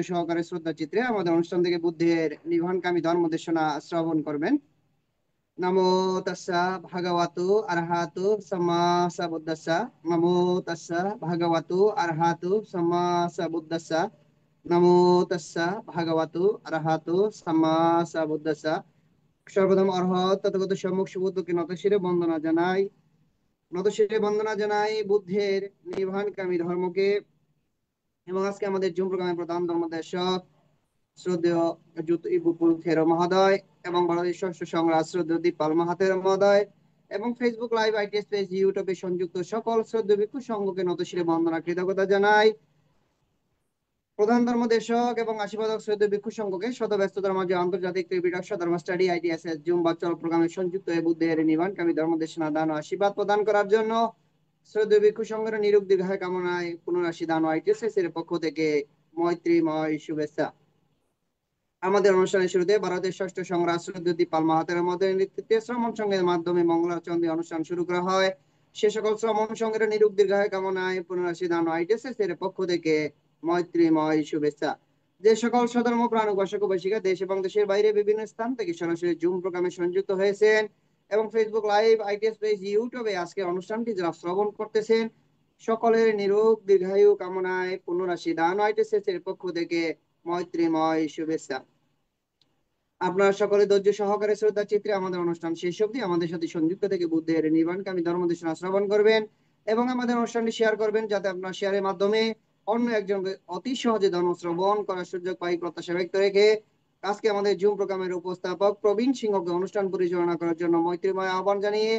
সহকারে শ্রদ্ধা চিত্রে আমাদের অনুষ্ঠান থেকে বুদ্ধের নির্বাণকামী ধর্মদেশনা শ্রবণ করবেন। নমো তাস্সা ভাগবতু আরহাতু সাম্মা সাম্বুদ্দাস্সা। নমো তাস্সা ভাগবতু আরহাতু সাম্মা সাম্বুদ্দাস্সা। নমো তাস্সা ভাগবতু আরহাতু সাম্মা সাম্বুদ্দাস্সা। সর্বপ্রথম অরহত তথাগত সম্মুখ সুবুদ্ধকে নতশিরে বন্দনা জানাই বুদ্ধের নির্বাণকামী ধর্মকে। এবং আজকে আমাদের জুম প্রোগ্রামের প্রধান ধর্মদেশক শ্রদ্ধেয় ইবুপুল খেরো মহোদয় এবং বাংলাদেশ ষষ্ঠ সংগ্রাম শ্রদ্ধেয় দীপাল মাহাতের মহোদয় এবং ফেসবুক লাইভ আইটিএস পেজ ইউটিউবে সংযুক্ত সকল শ্রদ্ধেয় ভিক্ষু সংঘকে নতশিরে বন্দনা কৃতজ্ঞতা জানাই। প্রধান ধর্মদেশক এবং আশীর্বাদক শ্রদ্ধেয় ভিক্ষু সংঘকে শত ব্যস্ততার মাঝে আন্তর্জাতিক ত্রিপিটক ধর্ম স্টাডি আইটিএস এর জুম ভার্চুয়াল প্রোগ্রামে সংযুক্ত হয়ে বুদ্ধের নির্বাণকামী ধর্মদেশনা দান ও আশীর্বাদ প্রদান করার জন্য শ্রদ্ধেয় ভিক্ষু সংঘের নিরোগ দীর্ঘায় কামনায় পুনরাশি দান ও আইটিএস এর পক্ষ থেকে মৈত্রীময় শুভেচ্ছা। আমাদের অনুষ্ঠানের শুরুতে ভারতের ষষ্ঠ সংগ্রাম শ্রদ্ধেয় দীপাল মাহাতের মধ্যে নেতৃত্বে শ্রমণ সংঘের মাধ্যমে মঙ্গলাচরণে অনুষ্ঠান শুরু করা হয়। সে সকল শ্রমণ সংঘের নিরোগ দীর্ঘায় কামনায় পুনরাশি দান ও আইটিএস এর পক্ষ থেকে মৈত্রীময় শুভেচ্ছা। যে সকল সধর্ম প্রাণ উপাসক উপাসিকা দেশ এবং দেশের বাইরে বিভিন্ন স্থান থেকে সরাসরি জুম প্রোগ্রামে সংযুক্ত হয়েছেন এবং ফেসবুক লাইভ আইটিএস পেজ ইউটিউবে আজকে অনুষ্ঠানটি যারা শ্রবণ করতেছেন সকলের নিরোগ দীর্ঘায়ু কামনায় পুনরাশি দান ও আইটিএস এর পক্ষ থেকে মৈত্রীময় শুভেচ্ছা। আপনারা সকলে ধৈর্য সহকারে শ্রদ্ধা চিত্রে আমাদের অনুষ্ঠান শেষ অবধি আমাদের সাথে সংযুক্ত থেকে বুদ্ধের নির্বাণকামী ধর্মদেশনা শ্রবণ করবেন এবং আমাদের অনুষ্ঠানটি শেয়ার করবেন যাতে আপনার শেয়ারের মাধ্যমে অন্য একজন অতি সহজে ধর্ম শ্রবণ করার সুযোগ পাই প্রত্যাশা ব্যক্ত রেখে আজকে আমাদের জুম প্রোগ্রামের উপস্থাপক প্রবীণ সিংহকে অনুষ্ঠান পরিচালনা করার জন্য মৈত্রীময় আহ্বান জানিয়ে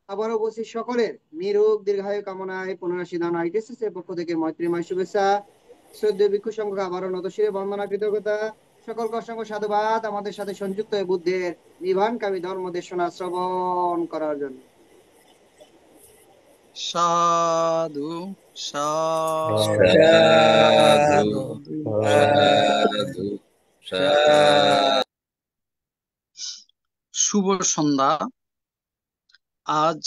আবার উপস্থিত সকলের নিরোগ দীর্ঘায়ু কামনায় পুনরাশি দান আইটিএস এর পক্ষ থেকে মৈত্রীময় শুভেচ্ছা। শ্রদ্ধেয় ভিক্ষু সংঘকে আবারও নতশিরে বন্দনা কৃতজ্ঞতা। সকলকে অসংখ্য সাধুবাদ আমাদের সাথে সংযুক্ত হয়ে বুদ্ধের নির্বাণকামী ধর্ম দেশনা শ্রবণ করার জন্য। সাধু সাধু সাধু সাধু সাধু। শুভ সন্ধ্যা। আজ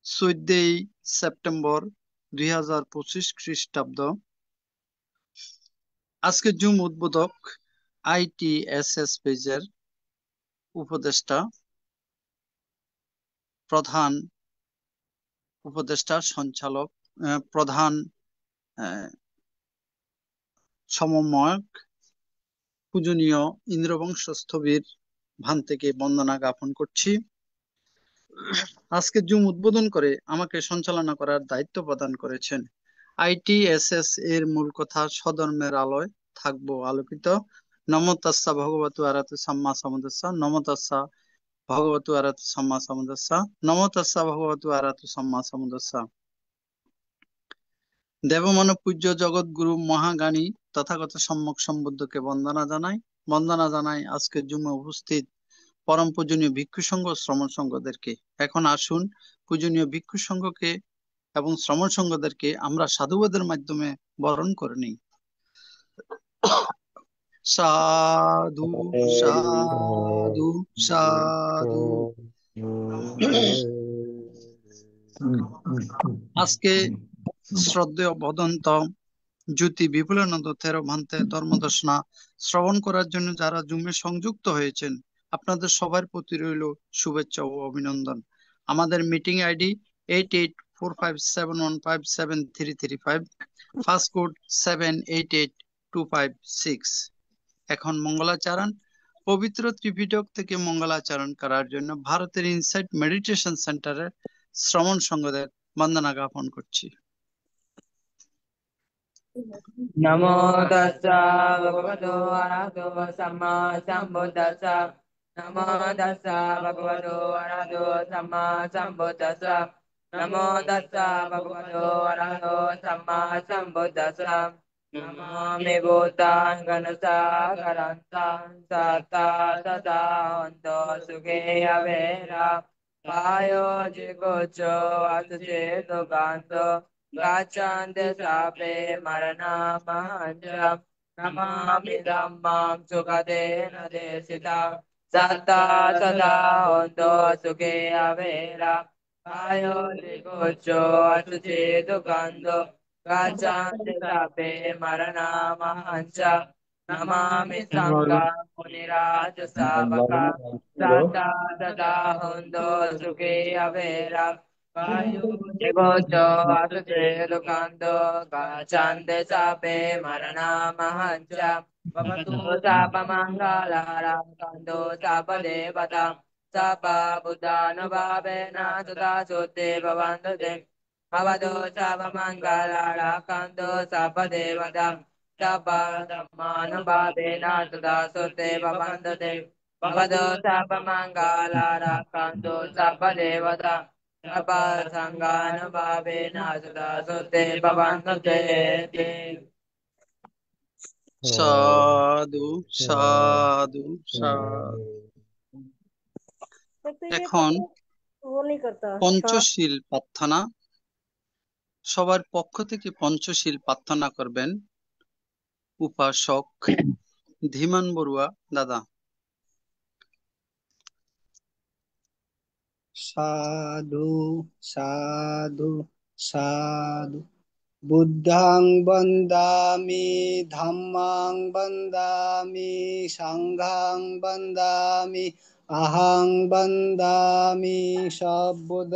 14 সেপ্টেম্বর 2025 খ্রিস্টাব্দ। আজকে জুম উদ্বোধক আইটিএসএস পেজের উপদেষ্টা প্রধান উপদেষ্টা সঞ্চালক প্রধান সমন্বয়ক পূজনীয় ইন্দ্রবংশস্থবির ভান থেকে বন্দনা জ্ঞাপন করছি। আজকে জুম উদ্বোধন করে আমাকে সঞ্চালনা করার দায়িত্ব প্রদান করেছেন। আইটিএসএস এর মূল কথা স্বধর্মের আলোয় থাকবো আলোকিত। নমো তাস্সা ভগবতু আরহাতু সাম্মা সাম্বুদ্দাস্সা। নমো তাস্সা ভগবতু আরহাতু সাম্মা সাম্বুদ্দাস্সা। নমো তাস্সা ভগবতু আরহাতু সাম্মা সাম্বুদ্দাস্সা। দেবমানব পূজ্য জগৎগুরু মহাজ্ঞানী তথাগত সম্যক সম্বুদ্ধকে বন্দনা জানাই আজকে জুমে উপস্থিত পরম পূজনীয় ভিক্ষু সংঘ শ্রমণ সংঘদেরকে। এখন আসুন পূজনীয় ভিক্ষু সংঘকে এবং শ্রমণ সংঘদেরকে আমরা সাধুবাদের মাধ্যমে বরণ করে নিই। সাধু সাধু সাধু। আজকে শ্রদ্ধেয় বদন্ত জ্যোতি বিপুলানন্দ থেরোভান্তে ধর্মদর্শনা শ্রবণ করার জন্য যারা জুমে সংযুক্ত হয়েছেন আপনাদের সবার প্রতি রইল শুভেচ্ছা ও অভিনন্দন। আমাদের মিটিং আইডি 884571573335, ফার্স্ট কোড 788256। এখন মঙ্গলাচরণ পবিত্র ত্রিপিটক থেকে মঙ্গলাচরণ করার জন্য ভারতের ইনসাইট মেডিটেশন সেন্টারের শ্রমণ সংঘদের বন্দনা জ্ঞাপন করছি। নমো তাস্সা ভগবতো আরহাতো সাম্মা সাম্বুদ্দাস্সা। নমো তাস্সা ভগবতো আরহাতো সাম্মা সাম্বুদ্দাস্সা। নমো তাস্সা ভগবতো আরহাতো সাম্মা সাম্বুদ্দাস্সা। নমামি ভূতাং গণসাগরান্তাং সত্তা তথা অন্তো সুখে অবেরা পায়ো জিগোচো আসুচেতো কান্তো গাচ্ছন্তে সাপে মরণামহঞ্চম। নমামি ধম্মং সুখদেন দেশিতাং সত্তা তথা অন্তো সুখে অবেরা পায়ো জিগোচো আসুচেতো কান্তো গাচ্ছন্তে সাপে মরণামহঞ্চম। Namami Sangha Muniraj Savaka Sata Dada Hondo Sukhi Avera Vayu Nigocho Asute Lukando Gachande Sape Marana Mahancha Vavatu Sapa Mangala Kando Sapa Devata Sapa Buddhano Bhavena Sutta Sutte Bhavandade Avado Sapa Mangala Kando Sapa Devata Sapa Dhammanubhavena Sutta Sutte Bhavandade Avado Sapa Mangala Rakanto Sapa Devata Sapa Sanghanubhavena Sutta Sutte Bhavandade সাধু সাধু সাধু। এখন वो नहीं करता পঞ্চশীল প্রার্থনা। সবার পক্ষ থেকে পঞ্চশীল প্রার্থনা করবেন উপাসক ধীমান বড়ুয়া দাদা। সাধু সাধু সাধু। বুদ্ধাং বন্দামি ধাম্মাং বন্দামি সাংঘাং বন্দামি আহাং বন্দামি সব্বুদ্ধ।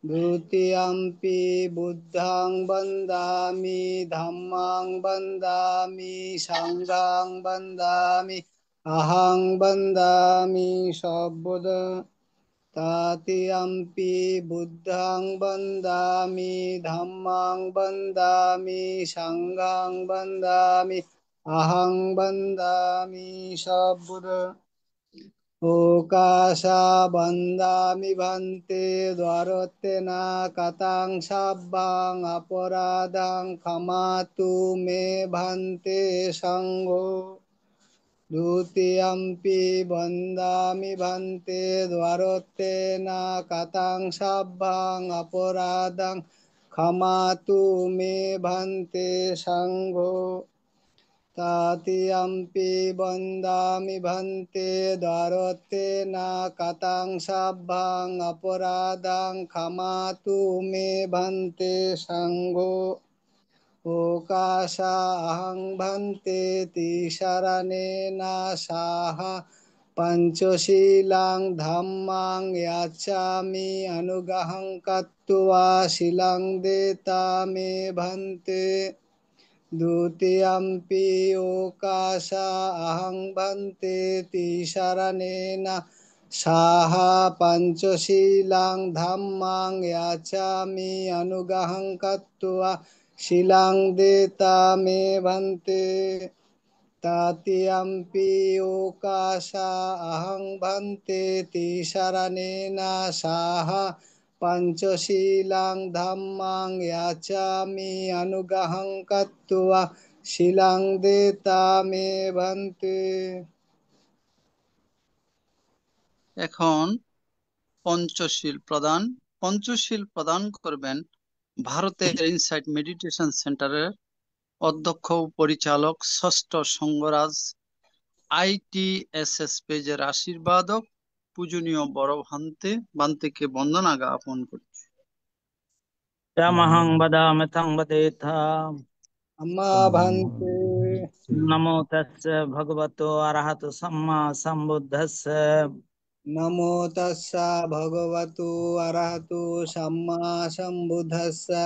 দ্বিতীয়ম্পি বুদ্ধাং বন্দামি ধাম্মাং বন্দামি সাংঘাং বন্দামি আহাং বন্দামি সব্বুদ্ধ। তৃতীয়ম্পি বুদ্ধাং বন্দামি ধাম্মাং বন্দামি সাংঘাং বন্দামি আহাং বন্দামি সব্বুদ্ধ। ওকাশা বন্দামি ভান্তে দ্বারতেনা কাতাং সাব্বাং অপরাধাং ক্ষমাতু মে ভান্তে সংঘো। দ্বিতীয়ম্পি বন্দামি ভান্তে দ্বারতেনা কাতাং সাব্বাং অপরাধাং ক্ষমাতু মে ভান্তে সংঘো। তৃতীয়ম্পি বন্দামি ভান্তে দ্বারতেনা কাতাং সাব্বাং অপরাধাং ক্ষমাতু মে ভান্তে সংঘো। ওকাশা অহং ভান্তে তিসরণেনা সাহা পঞ্চশীলাং ধাম্মাং ইয়াচ্ছামি অনুগ্রহং কত্বা শিলাং দেতা মে ভান্তে। দ্বিতীয়ম্পি ওকাশা অহং ভান্তে তিসরণেনা সাহা পঞ্চশীলাং ধাম্মাং ইয়াচ্ছামি অনুগ্রহং কত্বা শিলাং দেতা মে ভান্তে। তৃতীয়ম্পি ওকাশা অহং ভান্তে তিসরণেনা সাহা পঞ্চশীলাং ধাম্মাং ইয়াচ্ছামি অনুগ্রহং কত্বা শিলাং দেতা মে ভান্তে। এখন পঞ্চশীল প্রদান। পঞ্চশীল প্রদান করবেন ভারতের ইনসাইট মেডিটেশন সেন্টারের অধ্যক্ষ ও পরিচালক ষষ্ঠ সঙ্গরাজ ITSS পেজের আশীর্বাদক পূজনীয় বড় ভান্তেকে বন্দনা জ্ঞাপন করছি। Yamahang badam tang badetha আম্মা ভান্তে। namo tassa bhagavato arahato samma sambuddhassa নমো তাস্সা ভগবতু অরহতু সাম্মা সম্বুদ্ধস্সা।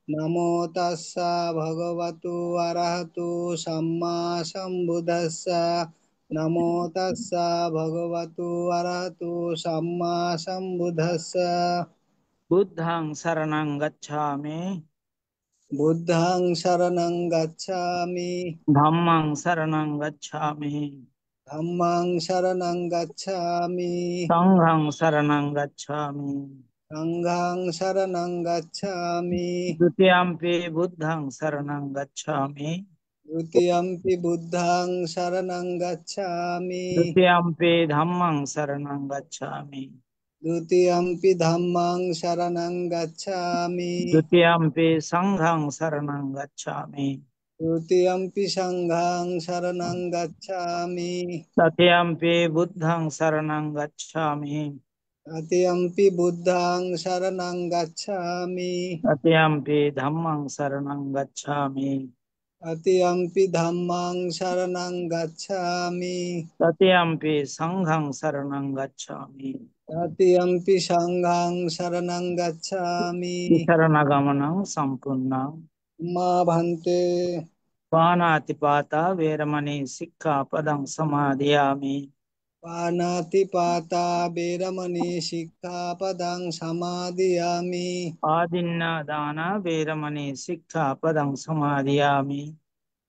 নমো তাস্সা ভগবতু অরহতু সাম্মা সম্বুদ্ধস্সা। নমো তাস্সা ভগবতু অরহতু Samaa সম্বুদ্ধস্সা। buddhang saranang gacchami বুদ্ধাং শরণং গচ্ছামি dhammang saranang gacchami ধম্মাং শরণং গচ্ছামি sanghang saranang gacchami সংঘাং শরণং গচ্ছামি। dutiyampi buddhang saranang gacchami দ্বিতীয়ম্পি বুদ্ধাং শরণং গচ্ছামি dutiyampi dhammang saranang gacchami দ্বিতীয়ম্পি ধাম্মাং শরণং গচ্ছামি dutiyampi sanghang saranang gacchami তৃতীয়ম্পি সংঘাং শরণং গচ্ছামি tatiyampi buddhang saranang gacchami তৃতীয়ম্পি বুদ্ধাং শরণং গচ্ছামি tatiyampi dhammang saranang gacchami Tatiyampi dhammang saranang gacchami. Tatiyampi sanghang saranang gacchami. Tatiyampi sanghang saranang gacchami. Saranagamanang sampunnang. Ma bhante. Panatipata veramani sikkhapadang samadhiyami. Panatipata veramani sikkhapadang samadhiyami. Adinna veramani sikkhapadang samadhiyami.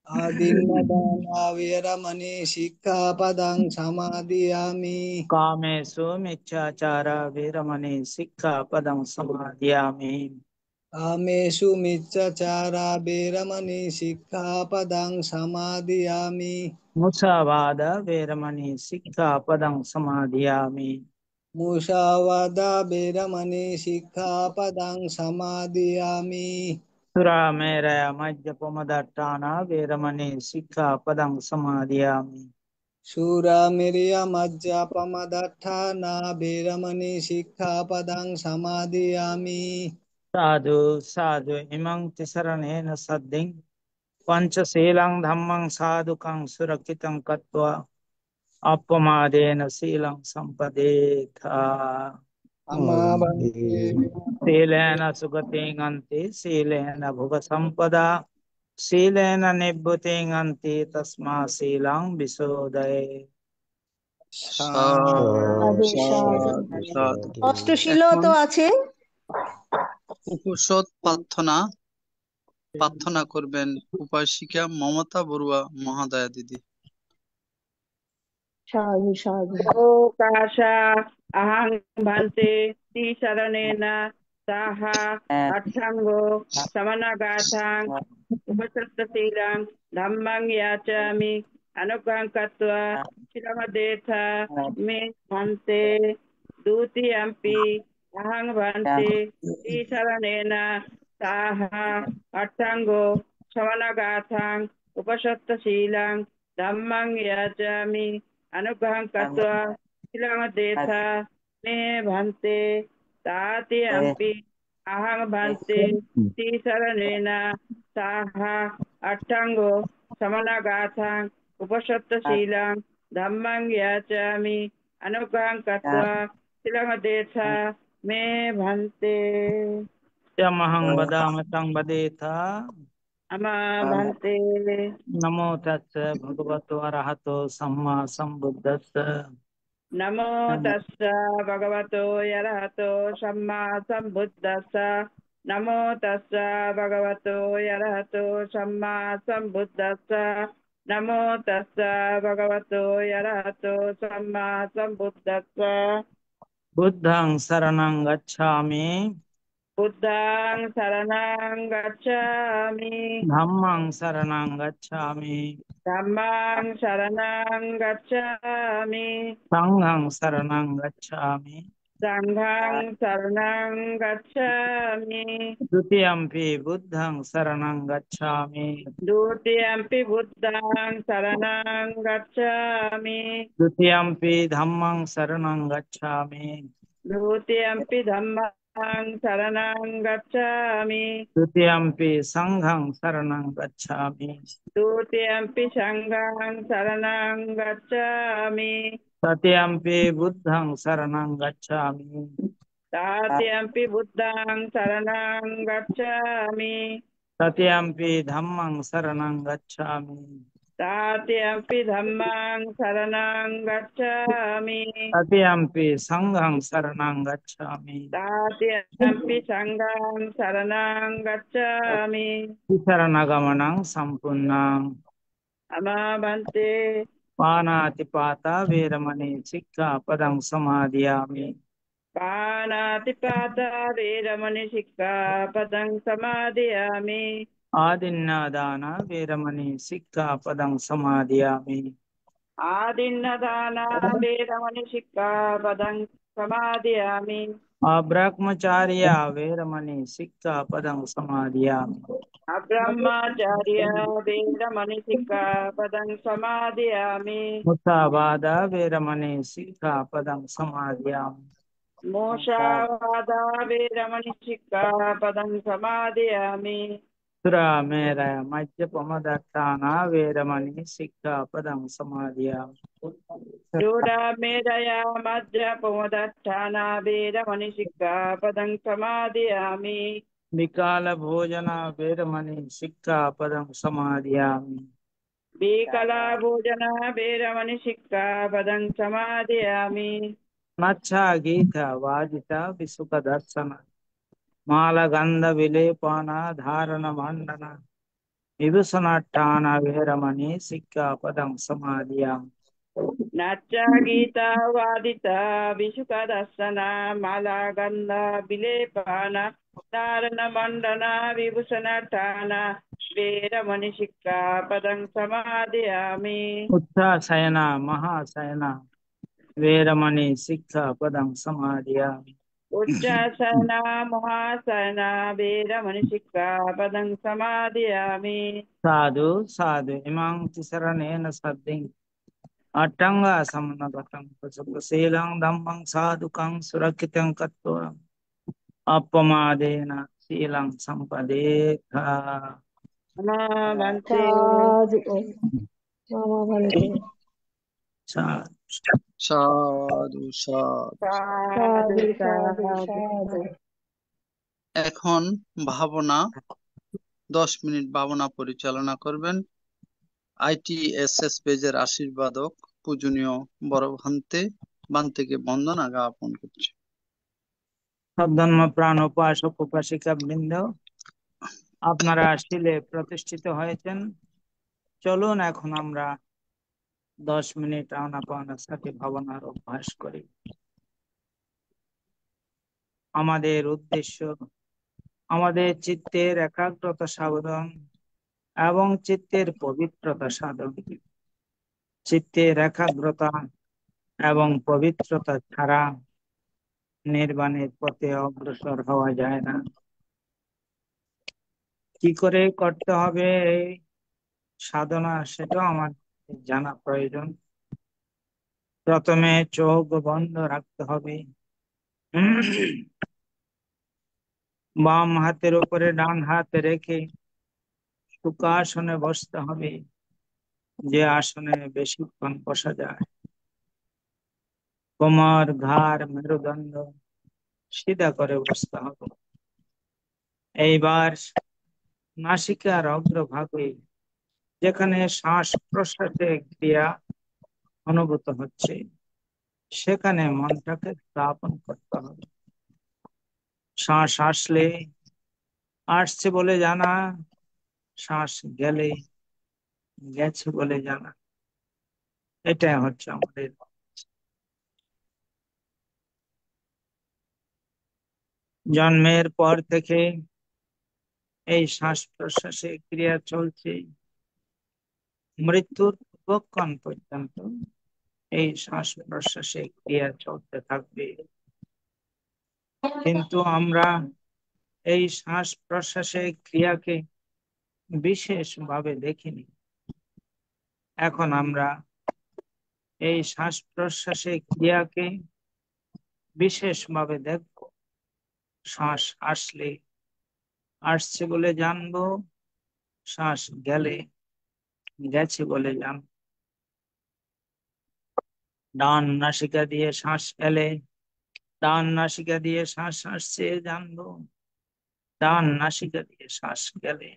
Adinadana veramani sikkhapadang samadhiyami. Kamesu miccachara veramani sikkhapadang samadhiyami. Kamesu miccachara veramani sikkhapadang samadhiyami. Musavada veramani sikkhapadang samadhiyami. Musavada veramani sikkhapadang samadhiyami. Surameraya majjapamadatthana veramani sikkhapadang samadhiyami. Sura meriya majja pamadathana veramani sikkhapadang samadhiyami. Sadhu sadhu imang tisaranena sadding panchaselang dhammang sadhukang surakitang katva appamadena silang sampadetha. Amma bhante. Silena sugating anti silena bhuga sampada silena nibbuting anti tasma silang bisodaye. সাধু সাধু সাধু সাধু। অষ্টশীল তো আছে। উপসদ প্রার্থনা করবেন উপাসিকা মমতা বড়ুয়া মহাদয়া দিদি। সাধু সাধু ओकाशा अहं भन्ते शरणेन सह अर्थंगो समनगाथां उपसत्तशीलं धम्मं याचामि अनुग्रहं कृत्वा शिरमदेथा मे भन्ते द्वितीयम्पि अहं भन्ते शरणेन सह अर्थंगो समनगाथां उपसत्तशीलं धम्मं याचामि अनुग्रहं कृत्वा शिलमदेथा मे भन्ते तातियम्पि अहं भन्ते शरणेन सह अष्टांगो समनगाथां उपसत्तशीलं धम्मं याचामि अनुग्रहं कृत्वा शिलमदेथा मे भन्ते Yamahang badama tang badetha. अमा भन्ते Namo tassa bhagavato arahato samma sambuddhassa. नमो तस्स भगवतो यरहतो सम्मा सम्बुद्धस्स नमो तस्स भगवतो यरहतो सम्मा सम्बुद्धस्स नमो तस्स भगवतो यरहतो सम्मा सम्बुद्धस्स Buddhang saranang gacchami. बुद्धं शरणं गच्छामि Dhammang saranang gacchami. धम्मं शरणं गच्छामि Sanghang saranang gacchami. संघं शरणं गच्छामि Dutiyampi buddhang saranang gacchami. द्वितीयम्पि बुद्धं शरणं गच्छामि Dutiyampi dhammang saranang gacchami. द्वितीयम्पि धम्मं शरणं गच्छामि Dutiyampi sanghang saranang gacchami. द्वितीयम्पि सङ्घं शरणं गच्छामि Tatiyampi buddhang saranang gacchami. तृतीयम्पि बुद्धं शरणं गच्छामि Tatiyampi dhammang saranang gacchami. तृतीयम्पि धम्मं शरणं गच्छामि Tatiyampi sanghang saranang gacchami. तृतीयम्पि सङ्घं शरणं गच्छामि Saranagamanang sampunnang. अमा भन्ते Panatipata veramani sikkhapadang samadhiyami. पाणातिपाता वेरमणि सिक्खापदं समादयामि Adinnadana veramani sikkhapadang samadhiyami. आदिन्नदाना वेरमणि सिक्खापदं समादयामि Abrahmacharya veramani sikkhapadang samadhiyami. अब्रह्मचर्य वेरमणि सिक्खापदं समादयामि Musavada veramani sikkhapadang samadhiyami. मोक्षावादा वेरमणि सिक्खापदं समादयामि सुरामेरय मज्जपमदत्ताना वेरमणि सिक्खापदं समादियामि चूडामेरया मज्जपमदत्ताना वेरमणि सिक्खापदं समादयामि विकालभोजना वेरमणि सिक्खापदं समादियामि विकलाभोजना वेरमणि सिक्खापदं समादयामि नच्छा Gita वादिता विसुखदर्शन मालगंध विलेपान धारण मंडन विभूषणाट्टान वेरमणि सिक्खापदं समादियामि नाट्या गीता वादिता विशुकदर्शना माला गंध विलेपान धारण मंडन विभूषणाट्टान वेरमणि सिक्खापदं समादयामि उत्थासयना महासयना वेरमणि सिक्खापदं समादियामि उच्चासना महासना वेरमणि सिक्खापदं समादयामि साधु साधु इमां तिसरणेन सद्दिं अट्टंगा समनगतं कुसुशीलं धम्मं साधुकं सुरक्षितं कत्वरम् अपमादेन शीलं संपदेथ नमस्ते साधु मम बन्धु साधु সাধু সাধু। साधु साधु साधु साधु साधु এখন ভাবনা 10 মিনিট ভাবনা পরিচালনা করবেন ITSS পেজের আশীর্বাদক পূজনীয় বড় ভান্তেকে বন্দনা জ্ঞাপন করছে। সদ্ধর্ম প্রাণ উপাসক উপাসিকা বৃন্দ, আপনারা শিলে প্রতিষ্ঠিত হয়েছেন। চলুন এখন আমরা 10 মিনিট আনাপানার সাথে ভাবনার অভ্যাস করি। আমাদের উদ্দেশ্য আমাদের চিত্তের একাগ্রতা সাধন এবং চিত্তের পবিত্রতা সাধন। চিত্তের একাগ্রতা এবং পবিত্রতা ছাড়া নির্বাণের পথে অগ্রসর হওয়া যায় না। কি করে করতে হবে এই সাধনা, সেটাও আমার জানা প্রয়োজন। প্রথমে চোখ বন্ধ রাখতে হবে, বাম হাতের উপরে ডান হাত রেখে সুখাসনে বসতে হবে, যে আসনে বেশিক্ষণ বসা যায়। কোমর, ঘাড়, মেরুদণ্ড সিধা করে বসতে হবে। এইবার নাসিকার অগ্রভাগে যেখানে শ্বাস প্রশ্বাসের ক্রিয়া অনুভূত হচ্ছে, সেখানে মনটাকে স্থাপন করতে হবে। শ্বাস আসলে আসছে বলে জানা, শ্বাস গেলে গেছে বলে জানা। এটাই হচ্ছে আমাদের জন্মের পর থেকে এই শ্বাস প্রশ্বাসের ক্রিয়া চলছে। মৃত্যুর পূর্বক্ষণ পর্যন্ত এই শ্বাস প্রশ্বাসের ক্রিয়া চলতে থাকবে। কিন্তু আমরা এই শ্বাস প্রশ্বাসের ক্রিয়াকে বিশেষভাবে দেখিনি। এখন আমরা এই শ্বাস প্রশ্বাসের ক্রিয়াকে বিশেষভাবে দেখব। শ্বাস আসলে আসছে বলে জানবো, শ্বাস গেলে গেছে বলে জানবো। ডান নাসিকা দিয়ে শ্বাস এলে ডান নাসিকা দিয়ে শ্বাস আসছে জানবো, ডান নাসিকা দিয়ে শ্বাস গেলে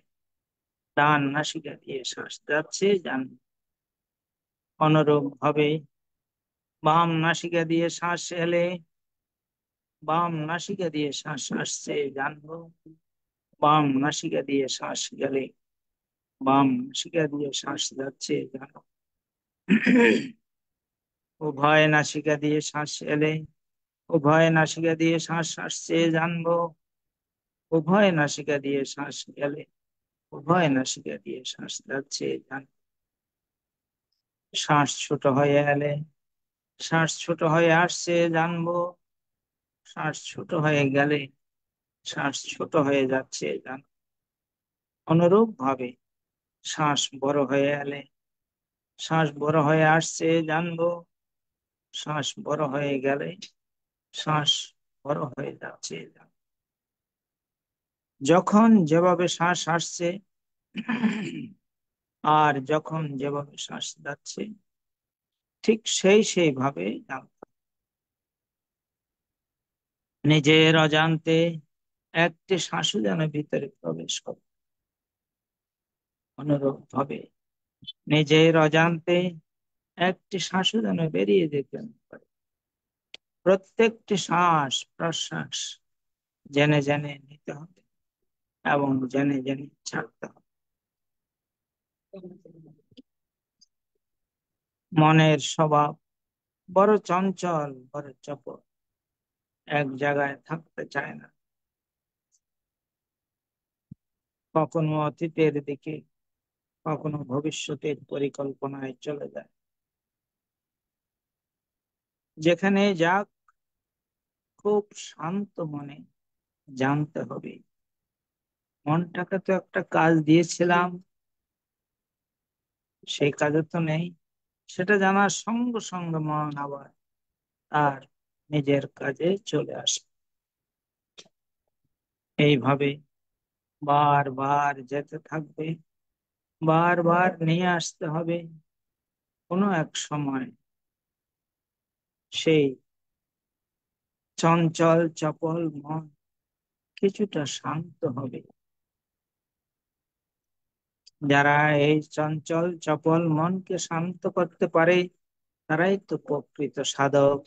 ডান নাসিকা দিয়ে শ্বাস যাচ্ছে জানবো। অনুরূপ ভাবে বাম নাসিকা দিয়ে শ্বাস এলে বাম নাসিকা দিয়ে শ্বাস আসছে জানবো, বাম নাসিকা দিয়ে শ্বাস গেলে বাম নাসিকা দিয়ে শ্বাস যাচ্ছে জানবো। উভয় নাসিকা দিয়ে শ্বাস এলে উভয় নাসিকা দিয়ে শ্বাস আসছে জানবো, উভয় নাসিকা দিয়ে শ্বাস গেলে উভয় নাসিকা দিয়ে শ্বাস যাচ্ছে জানবো। শ্বাস ছোট হয়ে এলে শ্বাস ছোট হয়ে আসছে জানবো, শ্বাস ছোট হয়ে গেলে শ্বাস ছোট হয়ে যাচ্ছে জানবো। অনুরূপ ভাবে শ্বাস বড় হয়ে এলে শ্বাস বড় হয়ে আসছে জানবো, শ্বাস বড় হয়ে গেলে শ্বাস বড় হয়ে যাচ্ছে জানবো। যখন যেভাবে শ্বাস আসছে আর যখন যেভাবে শ্বাস যাচ্ছে ঠিক সেইভাবে নিজের অজান্তে একটি শ্বাসও যেন ভিতরে প্রবেশ করে। অনুরূপ ভাবে নিজের অজান্তে একটি শ্বাসও যেন বেরিয়ে যেতে না পারে। প্রত্যেকটি শ্বাস প্রশ্বাস জেনে জেনে নিতে হবে এবং জেনে জেনে ছাড়তে হবে। মনের স্বভাব বড় চঞ্চল, বড় চপল, এক জায়গায় থাকতে চায় না। কখনো অতীতের দিকে, কখনো ভবিষ্যতের পরিকল্পনায় চলে যায়। যেখানে যাক খুব শান্ত মনে জানতে হবে মনটাকে তো একটা কাজ দিয়েছিলাম, সেই কাজে তো নেই। সেটা জানার সঙ্গে সঙ্গে মন আবার আর নিজের কাজে চলে আসে। এইভাবে বারবার যেতে থাকবে, বারবার নিয়ে আসতে হবে। কোনো এক সময় সেই চঞ্চল চপল মন কিছুটা শান্ত হবে। যারা এই চঞ্চল চপল মনকে শান্ত করতে পারে তারাই তো প্রকৃত সাধক,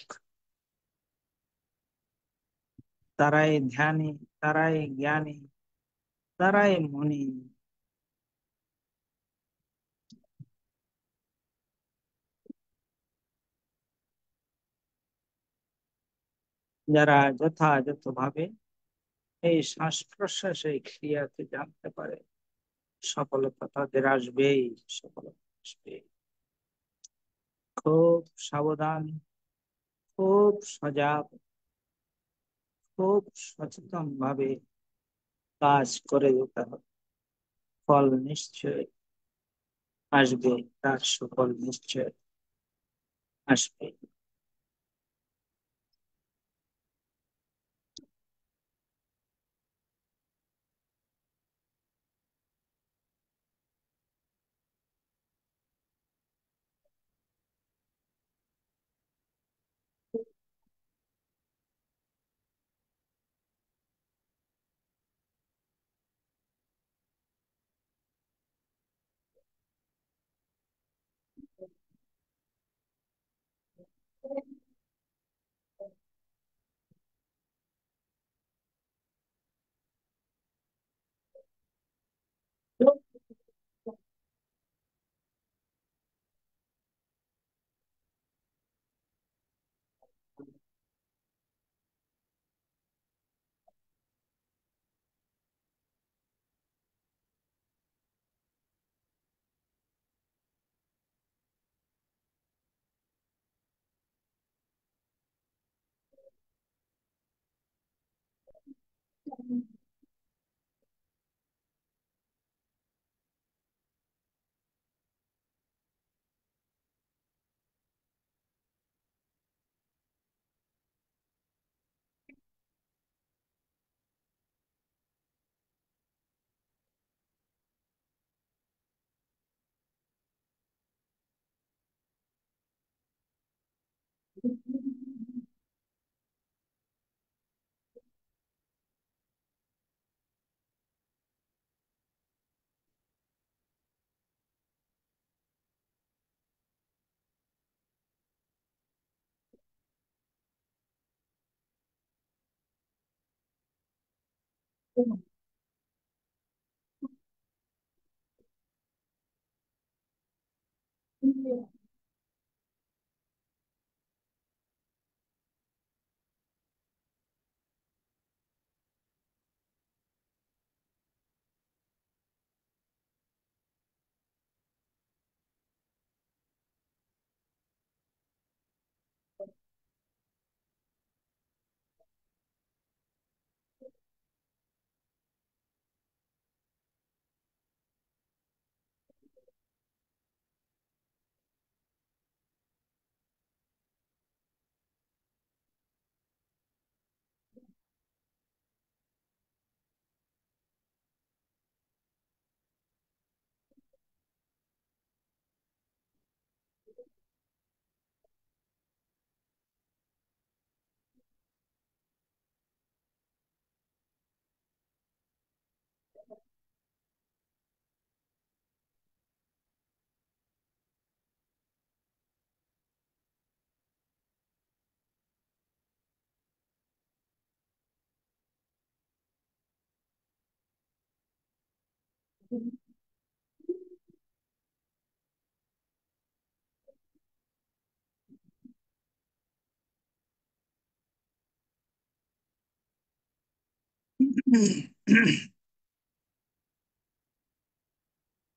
তারাই ধ্যানী, তারাই জ্ঞানী, তারাই মুনি। যারা যথাযথভাবে এই শ্বাস প্রশ্বাসের ক্রিয়াকে জানতে পারে সফলতা তাদের আসবেই, সফলতা আসবে। খুব সাবধান, খুব সজাগ, খুব সচেতন ভাবে কাজ করে যেতে হবে। ফল নিশ্চয় আসবে, তার সুফল নিশ্চয় আসবে।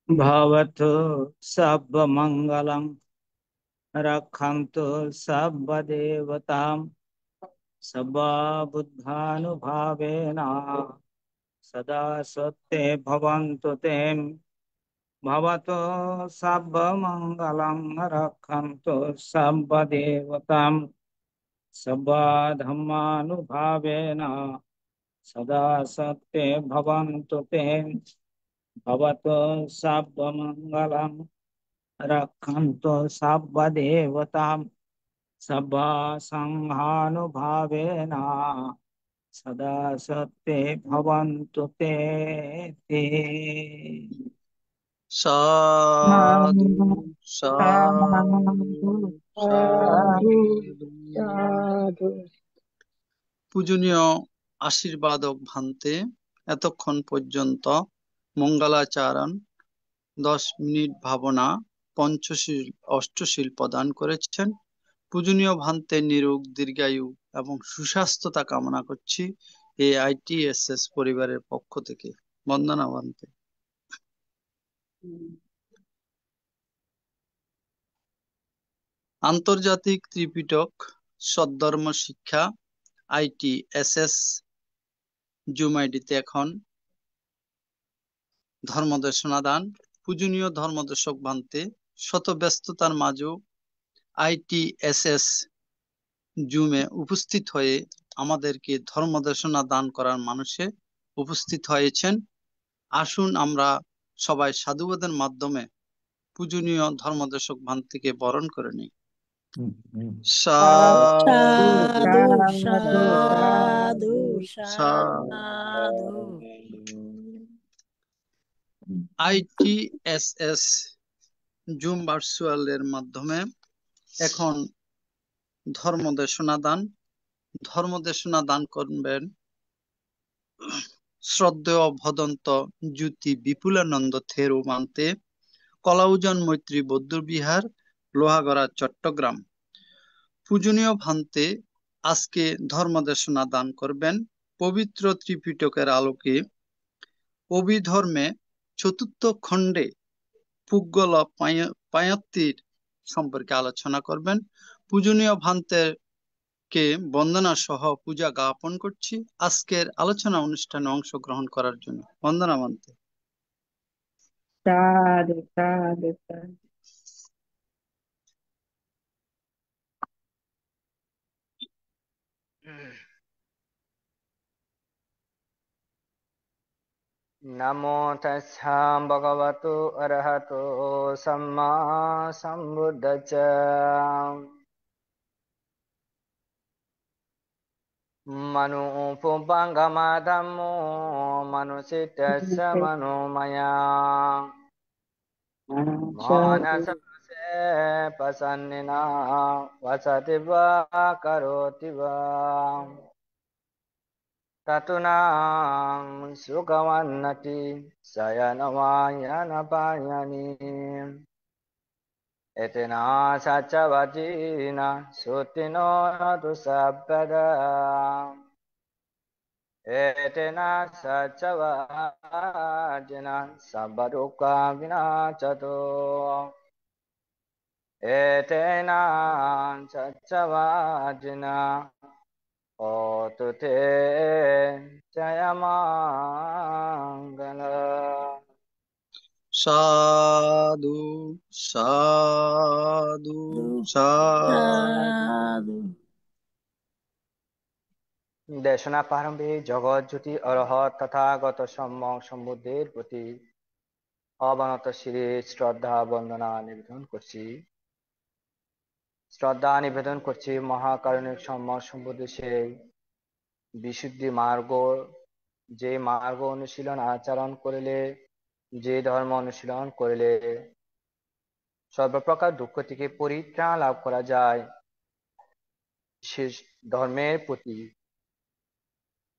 भवतु सर्वमङ्गलं रक्षन्तु सर्वदेवतां सर्वबुद्धानुभावेन सदा सत्ये भवन्तु ते भवतु सर्वमङ्गलं रक्षन्तु सर्वदेवतां सर्वधर्मानुभावेन सदा सत्ये भवन्तु ते भवतु सर्वमङ्गलं रक्षन्तु सर्वदेवतां सर्वसङ्घानुभावेन सदा सत्ये भवन्तु ते साधु साधु সাধু साधु সাধু। পূজনীয় আশীর্বাদক ভান্তে এতক্ষণ পর্যন্ত মঙ্গলাচরণ 10 মিনিট ভাবনা পঞ্চশীল অষ্টশীল প্রদান করেছেন। পূজনীয় ভান্তে নিরোগ দীর্ঘায়ু এবং সুস্বাস্থ্যতা কামনা করছি এই আইটিএসএস পরিবারের পক্ষ থেকে। বন্দনা ভান্তে। আন্তর্জাতিক ত্রিপিটক সদ্ধর্ম শিক্ষা আইটিএসএস জুম আইডিতে এখন ধর্মদেশনা দান। পূজনীয় ধর্মদেশক ভান্তে শত ব্যস্ততার মাঝেও আইটিএসএস জুমে উপস্থিত হয়ে আমাদেরকে ধর্মদেশনা দান করার মানুষে উপস্থিত হয়েছেন। আসুন আমরা সবাই সাধুবাদের মাধ্যমে পূজনীয় ধর্মদেশক ভান্তিকে বরণ করে নিই। সাধু সাধু সাধু সাধু। সাধু। আইটিএসএস জুম ভার্চুয়াল এর মাধ্যমে এখন ধর্মদেশনা দান করবেন শ্রদ্ধেয় ভদন্ত জ্যোতি বিপুলানন্দ থেরো ভান্তে, কলাউজন মৈত্রী বৌদ্ধবিহার, লোহাগড়া, চট্টগ্রাম। পূজনীয় ভান্তে আজকে ধর্মদেশনা দান করবেন পবিত্র ত্রিপিটকের আলোকে অভিধর্মে চতুর্থ খণ্ডে পুগল পায়ত্তির সম্পর্কে আলোচনা করবেন। পূজনীয় ভান্তের কে বন্দনা সহ পূজা জ্ঞাপন করছি আজকের আলোচনা অনুষ্ঠানে অংশগ্রহণ করার জন্য। বন্দনা ভান্তে। সাধু সাধু সাধু। नमो तस्सा भगवतो अरहतो सम्मा सम्बुद्धश्च। मनुपुपङ्गमधम्मो मनुसिद्धस्य मनोमया मानसस्य प्रसन्निना वसति वा करोति वा ततुनां सुखमन्नति शयनवायनपायनि एतेना सच्चवचीना श्रुतिनो तु शब्ददा एतेना सच्चवाचिना सर्वदुःखा विनाशतो एतेना सच्चवाचिना होतु ते जयमङ्गल। साधु साधु साधु। দেশনা প্রারম্ভে জগৎ জ্যোতি অরহত তথাগত সম্যক সম্বুদ্ধের প্রতি অবনত শিরে শ্রদ্ধা বন্দনা নিবেদন করছি। শ্রদ্ধা নিবেদন করছি মহাকারুণিক সম্যক সম্বুদ্ধ সেই বিশুদ্ধি মার্গ, যে মার্গ অনুশীলন আচরণ করিলে, যে ধর্ম অনুশীলন করিলে সর্বপ্রকার দুঃখ থেকে পরিত্রাণ লাভ করা যায়, সে ধর্মের প্রতি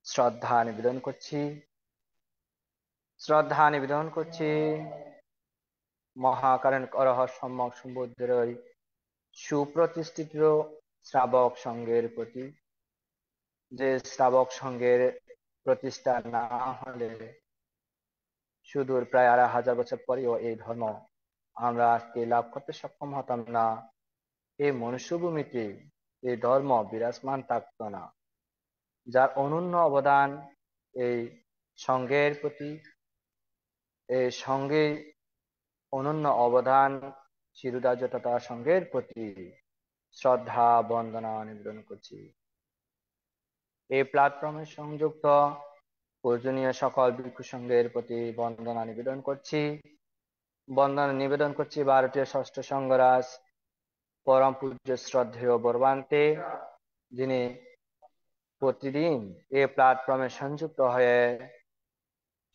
শ্রদ্ধা নিবেদন করছি। শ্রদ্ধা নিবেদন করছি মহাকারণ অরহৎ সম্যক সম্বুদ্ধের ওই সুপ্রতিষ্ঠিত শ্রাবক সংঘের প্রতি, যে শ্রাবক সংঘের প্রতিষ্ঠা না হলে সুদূর প্রায় ২,৫০০ বছর পরেও এই ধর্ম আমরা আজকে লাভ করতে সক্ষম হতাম না। এই মনুষ্যভূমিতে এই ধর্ম বিরাজমান থাকত না, যার অনন্য অবদান এই সংঘের প্রতি, এই সংঘে অনন্য অবদান শিরোধার্য তথা সংঘের প্রতি শ্রদ্ধা বন্দনা নিবেদন করছি। এই প্ল্যাটফর্মে সংযুক্ত পূজনীয় সকল ভিক্ষু সংঘের প্রতি বন্দনা নিবেদন করছি। বন্দনা নিবেদন করছি ভারতীয় ষষ্ঠ সংঘরাজ পরম পূজ্য শ্রদ্ধেয় বর্বান্তে, যিনি প্রতিদিন এই প্ল্যাটফর্মে সংযুক্ত হয়ে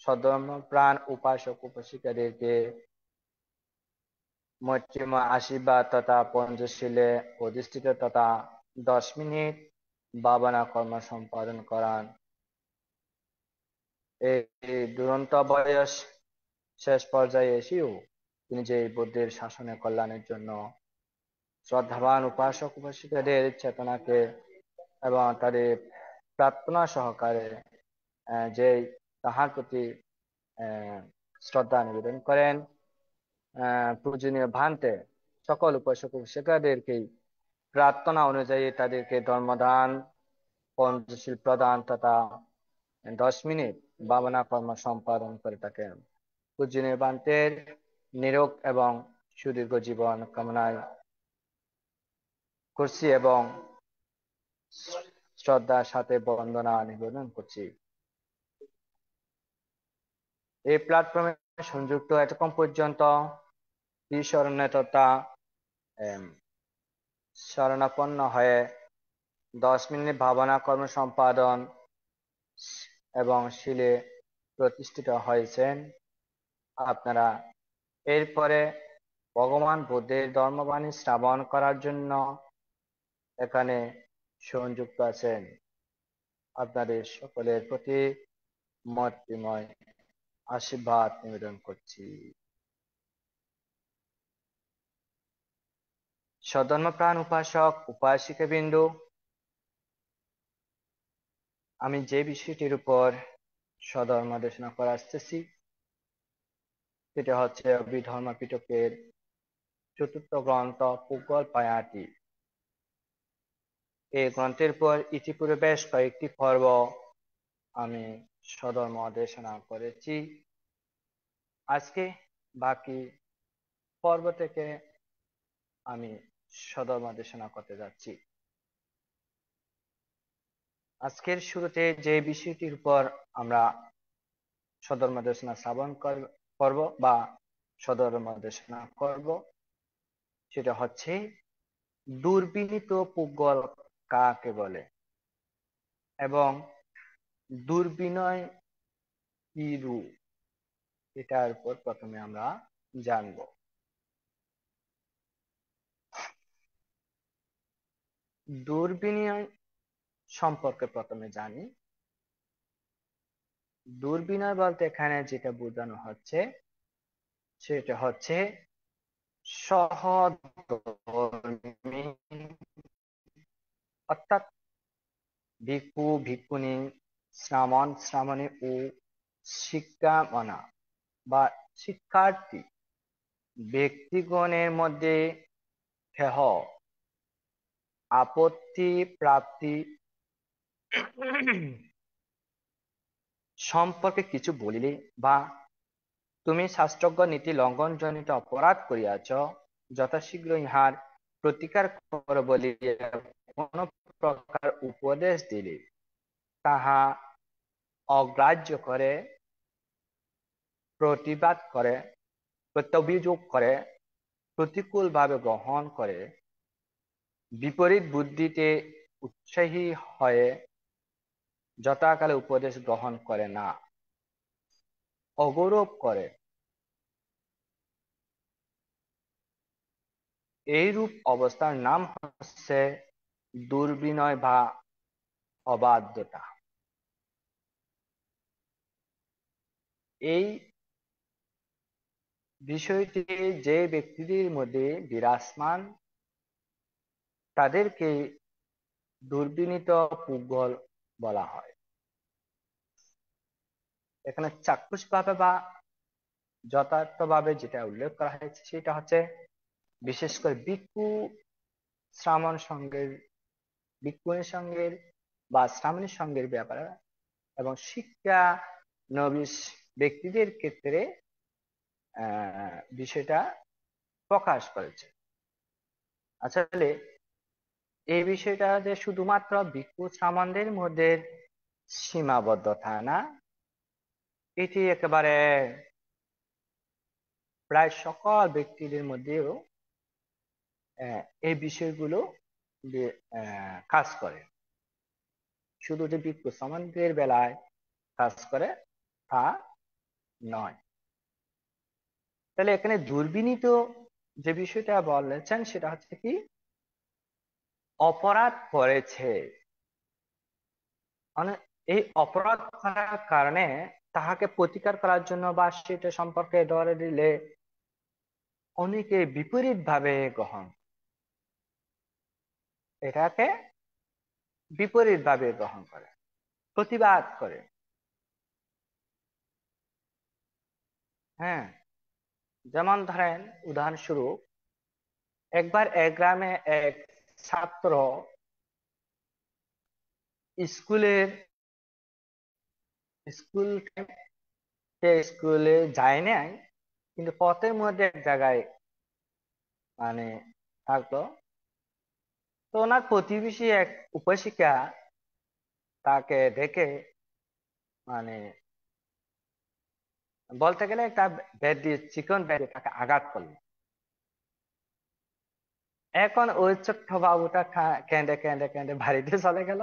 সধর্মপ্রাণ উপাসক উপাসিকাদেরকে মৈত্রীময় আশীর্বাদ তথা পঞ্চশীলে অধিষ্ঠিত তথা 10 মিনিট ভাবনা কর্ম সম্পাদন করান। এই দুরন্ত বয়স শেষ পর্যায়ে এসেও তিনি যে বুদ্ধির শাসনের কল্যাণের জন্য শ্রদ্ধাবান উপাসক উপাসিকাদের চেতনাকে এবং তাদের প্রার্থনা সহকারে যে তাহার প্রতি শ্রদ্ধা নিবেদন করেন, পূজনীয় ভান্তে সকল উপাসক উপাসিকাদেরকেই প্রার্থনা অনুযায়ী তাদেরকে ধর্মদান, পঞ্চশীল প্রদান তথা 10 মিনিট ভাবনা কর্ম সম্পাদন করে থাকেন। পূজনীয় ভান্তের নিরোগ এবং সুদীর্ঘ জীবন কামনায় করছি এবং শ্রদ্ধার সাথে বন্দনা নিবেদন করছি। এই প্ল্যাটফর্মে সংযুক্ত এতক্ষণ পর্যন্ত ঈশ্বরণ্য তথা শরণাপন্ন হয়ে 10 মিনিট ভাবনা কর্ম সম্পাদন এবং শীলে প্রতিষ্ঠিত হয়েছেন। আপনারা এরপরে ভগবান বুদ্ধের ধর্মবাণী শ্রবণ করার জন্য এখানে সংযুক্ত আছেন। আপনাদের সকলের প্রতি মৈত্রীময় আশীর্বাদ নিবেদন করছি। সধর্মপ্রাণ উপাসক উপাসিকা বিন্দু, আমি যে বিষয়টির উপর সধর্ম দেশনা করে আসতেছি সেটা হচ্ছে অভিধর্ম পিটকের ৪র্থ গ্রন্থ পুগল পায়াটি। এই গ্রন্থের পর ইতিপূর্বে বেশ কয়েকটি পর্ব আমি সধর্ম দেশনা করেছি। আজকে বাকি পর্ব থেকে আমি সধর্ম দেশনা করতে যাচ্ছি। আজকের শুরুতে যে বিষয়টির উপর আমরা সধর্ম দেশনা শ্রবণ করব বা সধর্ম দেশনা করব সেটা হচ্ছে দুর্বিনীত পুগল কাকে বলে এবং দুর্বিনয় কি রূপ, এটার উপর প্রথমে আমরা জানব। দুর্বিনয় সম্পর্কে প্রথমে জানি। দুর্বিনয় বলতে এখানে যেটা বোঝানো হচ্ছে সেটা হচ্ছে সহধর্মী, অর্থাৎ ভিক্ষু ভিক্ষুণী, শ্রামণ শ্রামণী ও শিক্ষামনা বা শিক্ষার্থী ব্যক্তিগণের মধ্যে হেহ আপত্তি প্রাপ্তি সম্পর্কে কিছু বলিলে বা তুমি শাস্ত্রজ্ঞ নীতি লঙ্ঘন জনিত অপরাধ করিয়াছ, যথাশীঘ্র ইহার প্রতিকার কর বলিয়া কোন প্রকার উপদেশ দিলে তাহা অগ্রাহ্য করে, প্রতিবাদ করে, প্রত্যভিযোগ করে, প্রতিকূল ভাবে গ্রহণ করে, বিপরীত বুদ্ধিতে উৎসাহী হয়ে যথাকালে উপদেশ গ্রহণ করে না, অগৌরব করে, এইরূপ অবস্থার নাম হচ্ছে দুর্বিনয় বা অবাধ্যতা। এই বিষয়টি যে ব্যক্তিদের মধ্যে বিরাজমান তাদেরকে দুর্বিনীত পুগল বলা হয়। এখানে চাক্ষুষভাবে বা যথার্থভাবে যেটা উল্লেখ করা হয়েছে সেটা হচ্ছে বিশেষ করে শ্রামণ সঙ্গের ভিক্ষুণী সঙ্গের বা শ্রামণী সঙ্গের ব্যাপারে এবং শিক্ষা নবিশ ব্যক্তিদের ক্ষেত্রে বিষয়টা প্রকাশ করেছে। আসলে এই বিষয়টা যে শুধুমাত্র ভিক্ষু শ্রামণদের মধ্যে সীমাবদ্ধতা না, এটি একেবারে প্রায় সকল ব্যক্তিদের মধ্যেও এই বিষয়গুলো কাজ করে। শুধু যে ভিক্ষু শ্রামণদের বেলায় কাজ করে তা নয়। তাহলে এখানে দুর্বিনীত যে বিষয়টা বলেছেন সেটা হচ্ছে কি, অপরাধ করেছে, মানে এই অপরাধ করার কারণে তাহাকে প্রতিকার করার জন্য বা সেটা সম্পর্কে ধরে দিলে অনেকে বিপরীত ভাবে গ্রহণ, এটাকে বিপরীত ভাবে গ্রহণ করে, প্রতিবাদ করে। হ্যাঁ, যেমন ধরেন উদাহরণস্বরূপ, একবার এক গ্রামে এক ছাত্র স্কুলে যায় নাই, কিন্তু পথের মধ্যে এক জায়গায় মানে থাকতো। তো ওনার প্রতিবেশী এক উপাসিকা তাকে দেখে মানে বলতে গেলে একটা ব্যাট দিয়ে, চিকন ব্যাট দিয়ে তাকে আঘাত করলো। এখন ওই ছোট্ট বাবুটা কেঁদে কেঁদে কেঁদে বাড়িতে চলে গেল।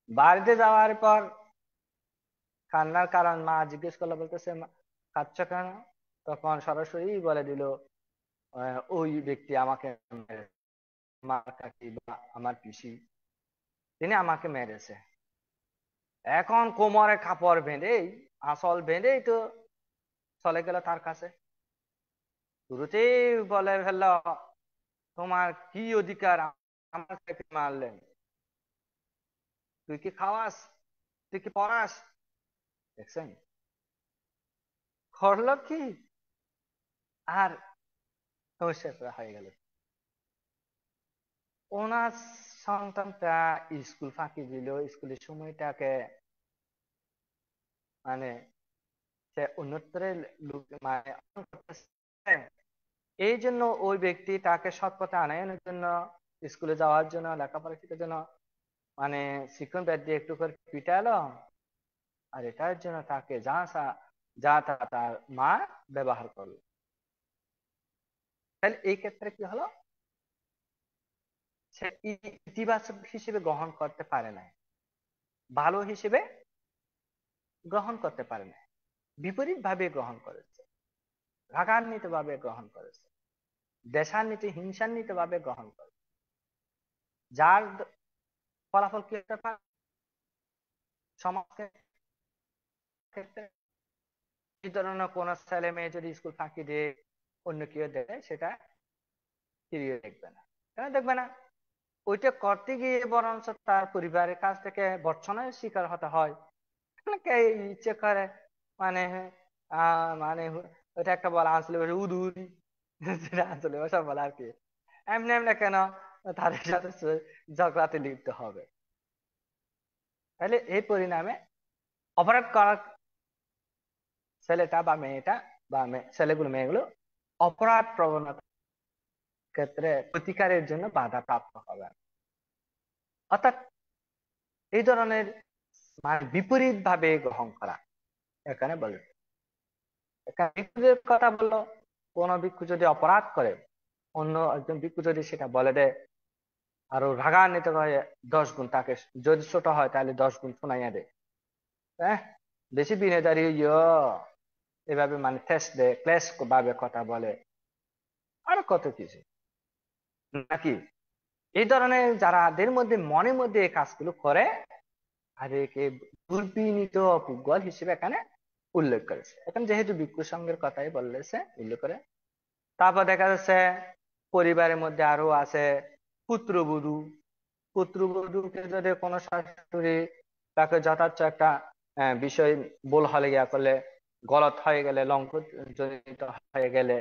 বাড়িতে যাওয়ার পর কান্নার কারণ মা জিজ্ঞেস করলো, বলতেছে কাঁদছো কেন? তখন সরাসরি বলে দিল, ওই ব্যক্তি আমাকে আমার কাকি বা আমার পিসি, তিনি আমাকে মেরেছে। এখন কোমরে কাপড় বেঁধেই, আসল বেঁধেই তো চলে গেল তার কাছে। শুরুতেই বলে ফেলল, তোমার কি অধিকার আমার কাছে মারলেন? তুই কি খাওয়াস? তুই কি পড়াস? দেখছেন করলো কি? আর সমস্যা হয়ে গেল। ওনার সন্তানটা স্কুল ফাঁকি দিল, স্কুলের সময়টাকে মানে সে উন্নতরের মানে এই জন্য ওই ব্যক্তি তাকে সৎ পথে আনানোর জন্য, স্কুলে যাওয়ার জন্য, লেখাপড়া শেখার জন্য মানে শিক্ষণ ব্যাট দিয়ে একটু করে পিটালো। আর এটার জন্য তাকে যা তা তার মা ব্যবহার করলো। তাহলে এই ক্ষেত্রে কি হলো, সে ইতিবাচক হিসেবে গ্রহণ করতে পারে না, ভালো হিসেবে গ্রহণ করতে পারে না, বিপরীত ভাবে গ্রহণ করেছে, রাগান্বিত ভাবে গ্রহণ করেছে, দেশান্বিত হিংসান্বিত ভাবে গ্রহণ করেছে। যার ফলাফল কি একটা সমাজের ক্ষেত্রে এই ধরনের কোন ছেলে মেয়ে যদি স্কুল ফাঁকি দিয়ে অন্য কেউ দেয়, সেটা ফিরিয়ে দেখবে না। কেন দেখবে না? ওইটা করতে গিয়ে বরঞ্চ তার পরিবারের কাছ থেকে ভর্ৎসনার শিকার হতে হয়। ইচ্ছে করে মানে মানে ওইটা একটা বলা আঞ্চলিক ভাষায় উদুরি, যেটা আঞ্চলিক ভাষা বলা আর কি। এমনি এমনি কেন তাদের সাথে ঝগড়াতে লিপ্ত হবে? তাহলে এই পরিণামে অপরাধ করার ছেলেটা বা মেয়েটা বা ছেলেগুলো মেয়েগুলো অপরাধ প্রবণতা ক্ষেত্রে প্রতিকারের জন্য বাধা প্রাপ্ত হবে। অর্থাৎ এই ধরনের বিপরীত ভাবে গ্রহণ করা এখানে বলে। এখানে ভিক্ষুদের কথা বললো, কোন ভিক্ষু যদি অপরাধ করে, অন্য একজন ভিক্ষু যদি সেটা বলে দেয়, আরো রাগান্বিত হয়ে 10 গুণ তাকে, যদি ছোট হয় তাহলে 10 গুণ শোনাইয়া দেয়। হ্যাঁ, বেশি বিনেদারি এভাবে মানে টেস্ট দেয়, ক্লেশ ভাবে কথা বলে, আরো কত কিছু নাকি। এই ধরনের যারাদের মধ্যে মনের মধ্যে এই কাজগুলো করে, তাদেরকে দুর্বিনীত পুগল হিসেবে এখানে উল্লেখ করেছে। এখন যেহেতু ভিক্ষু সংঘের কথাই বলেছে উল্লেখ করে, তারপর দেখা যাচ্ছে পরিবারের মধ্যে আরো আছে পুত্রবধূ। পুত্রবধূকে যদি কোনো শাশুড়ি তাকে যথার্থ একটা বিষয় ভুল হলে গিয়া করলে, গলত হয়ে গেলে, লঙ্ঘনজনিত হয়ে গেলে,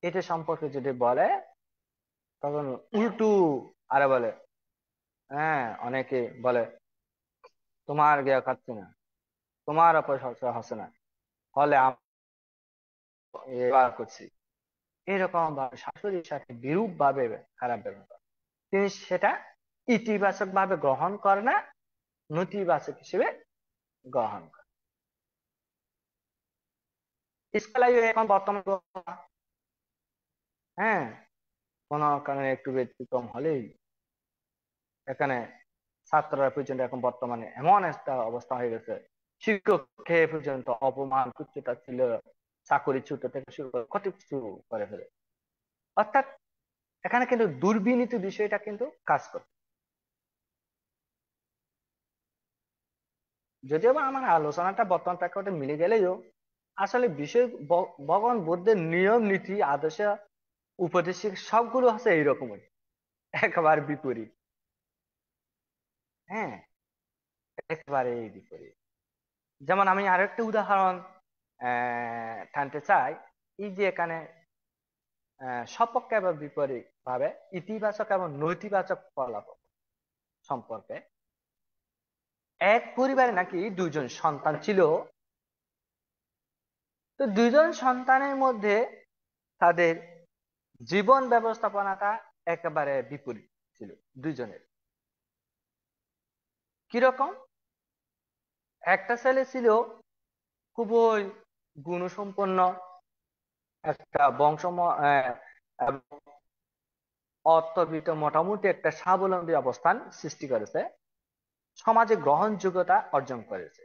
এটা সম্পর্কে যদি বলে, তখন উল্টু আরে বলে, হ্যাঁ অনেকে বলে তোমার গিয়া খাচ্ছি না, তোমার অপর হচ্ছে না, ফলে এবার করছি, এরকম ভাবে শাশুড়ির সাথে বিরূপ ভাবে খারাপ ব্যবহার করে। তিনি সেটা ইতিবাচক ভাবে গ্রহণ করে না, নেতিবাচক হিসেবে গ্রহণ করে। স্কুলে এখন বর্তমান হ্যাঁ কোনো কারণে একটু ব্যতিক্রম হলেই এখানে ছাত্ররা পর্যন্ত এখন বর্তমানে এমন একটা অবস্থা হয়ে গেছে, শিক্ষককে পর্যন্ত অপমান, তুচ্ছতা ছিল, চাকরিচ্যুত থেকে শুরু করে কত কিছু করে ফেলে। অর্থাৎ এখানে কিন্তু দুর্বিনীতি বিষয়টা কিন্তু কাজ করে। যদিও বা আমার আলোচনাটা বর্তমান প্রেক্ষাপটে মিলে গেলেও আসলে বিষয় ভগবান বুদ্ধের নিয়ম নীতি আদর্শ উপদেশ সবগুলো হচ্ছে এইরকমই, একেবারে বিপরীত। হ্যাঁ, একেবারে বিপরীত। যেমন আমি আরেকটা উদাহরণ টানতে চাই। এই যে এখানে সপক্ষে এবং বিপরীত ভাবে ইতিবাচক এবং নৈতিবাচক ফলাফল সম্পর্কে, এক পরিবারে নাকি দুইজন সন্তান ছিল। তো দুইজন সন্তানের মধ্যে তাদের জীবন ব্যবস্থাপনাটা একেবারে বিপরীত ছিল দুইজনের। কিরকম? একটা ছেলে ছিল খুবই গুণসম্পন্ন, একটা বংশ অর্থবিত্ত, মোটামুটি একটা স্বাবলম্বী অবস্থান সৃষ্টি করেছে, সমাজে গ্রহণযোগ্যতা অর্জন করেছে।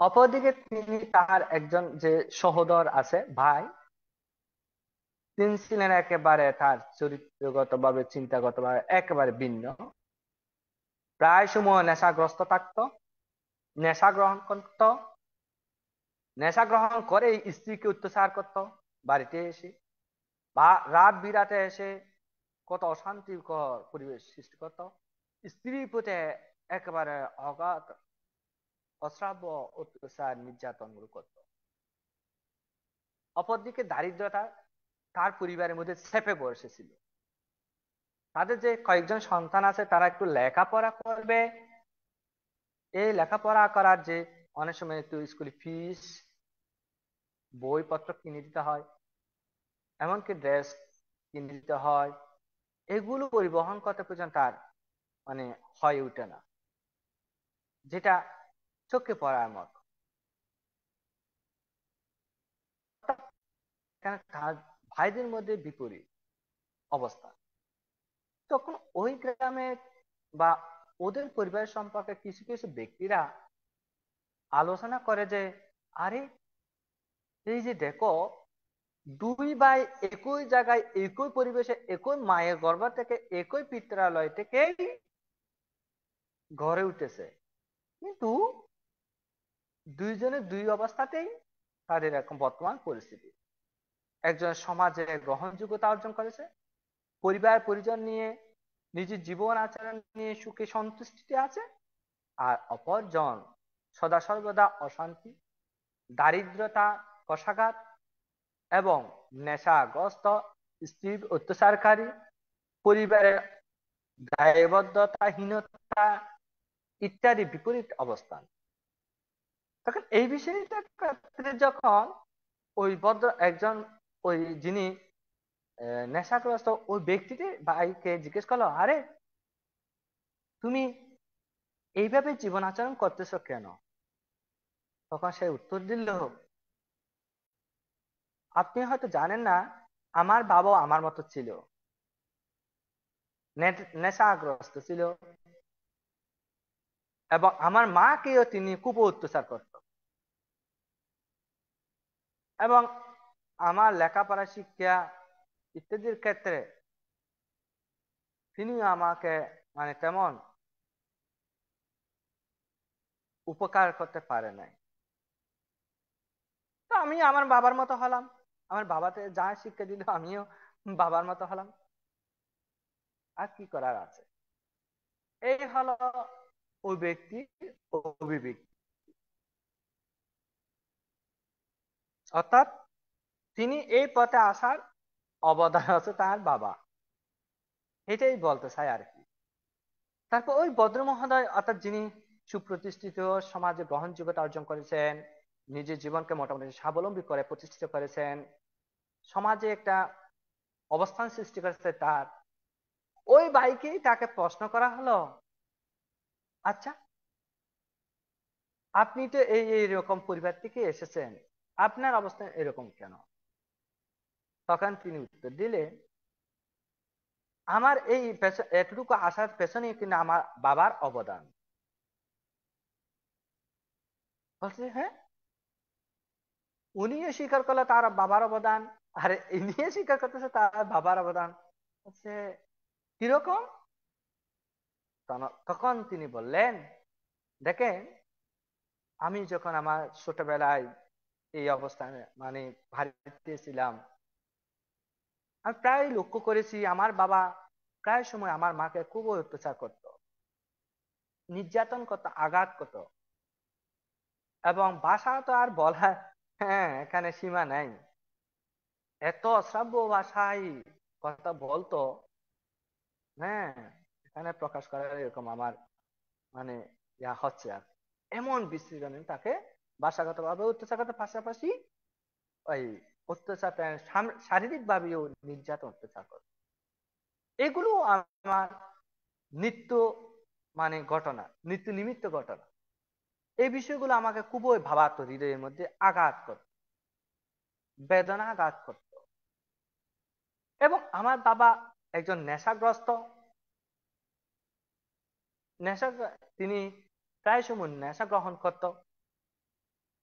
অপরদিকে তিনি তার একজন যে সহোদর আছে ভাই, তিনি ছিলেন একেবারে তার চরিত্রগত ভাবে, চিন্তাগত ভাবে একেবারে ভিন্ন। প্রায় সময় নেশাগ্রস্ত থাকতো, নেশা গ্রহণ করত, নেশা গ্রহণ করে স্ত্রীকে অত্যাচার করত বাড়িতে এসে, বা রাত বিরাতে এসে কত অশান্তিকর পরিবেশ সৃষ্টি করত, স্ত্রীর প্রতি একেবারে অগাধ অশ্রাব্য অত্যাচার নির্যাতন করত। অপরদিকে দারিদ্রতা তার পরিবারের মধ্যে চেপে বসেছিল। তাদের যে কয়েকজন সন্তান আছে তারা একটু লেখাপড়া করবে, এই লেখাপড়া করার যে অনেক সময় একটু স্কুল ফিস, বইপত্র কিনে দিতে হয়, এমনকি ড্রেস কিনে দিতে হয়, এগুলো পরিবহন করতে পর্যন্ত তার মানে হয়ে ওঠে না, যেটা চোখে পড়ার মতো। তার ভাইদের মধ্যে বিপরীত অবস্থা। তখন ওই গ্রামে বা ওদের পরিবার সম্পর্কে কিছু কিছু ব্যক্তিরা আলোচনা করে যে, আরে এই যে দেখো, দুই ভাই একই জায়গায়, একই পরিবেশে, একই মায়ের গর্ভ থেকে, একই পিত্রালয় থেকে গড়ে উঠেছে, কিন্তু দুইজনের দুই অবস্থাতেই তাদের এখন বর্তমান পরিস্থিতি। একজন সমাজে গ্রহণযোগ্যতা অর্জন করেছে, পরিবার পরিজন নিয়ে নিজের জীবন আচরণ নিয়ে সুখে সন্তুষ্টিতে আছে, আর অপরজন সদা সর্বদা অশান্তি, দারিদ্রতা, কষাঘাত এবং নেশাগ্রস্ত, স্ত্রীর অত্যাচারকারী, পরিবারের দায়বদ্ধতাহীনতা ইত্যাদি বিপরীত অবস্থান। তখন এই বিষয়টা ক্ষেত্রে যখন ওই একজন ওই যিনি নেশাগ্রস্ত ওই ব্যক্তিটি ভাইকে জিজ্ঞেস করলো, আরে তুমি এইভাবে জীবন আচরণ করতেছো কেন? তখন সে উত্তর দিল, আপনি হয়তো জানেন না, আমার বাবা আমার মতো ছিল, নেশাগ্রস্ত ছিল, এবং আমার মাকেও তিনি খুব অত্যাচার করত, এবং আমার লেখাপড়া, শিক্ষা ইত্যাদির ক্ষেত্রে তিনি আমাকে মানে তেমন উপকার করতে পারে নাই। আমি আমার বাবার মতো হলাম, আমার বাবাতে যা শিক্ষা দিল আমিও বাবার মতো হলাম, আর কি করার আছে। এই হলো ওই ব্যক্তির অভিব্যক্তি। অর্থাৎ তিনি এই পথে আসার অবদান আছে তার বাবা, এটাই বলতে চাই আর কি। তারপর ওই ভদ্র মহোদয় অর্থাৎ যিনি সুপ্রতিষ্ঠিত, সমাজে গ্রহণযোগ্যতা অর্জন করেছেন, নিজের জীবনকে মোটামুটি স্বাবলম্বী করে প্রতিষ্ঠিত করেছেন, সমাজে একটা অবস্থান সৃষ্টি করেছে তার, ওই ভাইকেই তাকে প্রশ্ন করা হলো, আচ্ছা আপনি তো এইরকম পরিবার থেকে এসেছেন, আপনার অবস্থা এরকম কেন? তখন তিনি উত্তর দিলেন, আমার এই এতটুকু আসার পেছনে কিন্তু আমার বাবার অবদান। বলছে হ্যাঁ, উনিও স্বীকার করলো তার বাবার অবদান, আর ইনিও স্বীকার করতেছে তার বাবার অবদান। বলছে কিরকম? তখন তিনি বললেন, দেখেন আমি যখন আমার ছোটবেলায় এই অবস্থানে মানে ভারতে ছিলাম, আমি প্রায় লক্ষ্য করেছি আমার বাবা প্রায় সময় আমার মাকে খুব অত্যাচার করত, নির্যাতন করত, আঘাত করত, এবং ভাষা তো আর বলা, হ্যাঁ এখানে সীমা নাই, এত অশ্রাব্য ভাষায় কথা বলতো, হ্যাঁ এখানে প্রকাশ করার এরকম আমার মানে ইয়া হচ্ছে আর। এমন বিশ্রীজনে তাকে ভাষাগত ভাবে অত্যাচার করতে, পাশাপাশি ওই অত্যাচার শারীরিক ভাবেও নির্যাতন অত্যাচার করে। এগুলো আমার নিত্য মানে ঘটনা, নিত্য নিমিত্ত ঘটনা। এই বিষয়গুলো আমাকে খুবই ভাবাতো, হৃদয়ের মধ্যে আঘাত করত, বেদনা আঘাত করত। এবং আমার বাবা একজন নেশাগ্রস্ত, নেশা, তিনি প্রায় সময় নেশা গ্রহণ করত,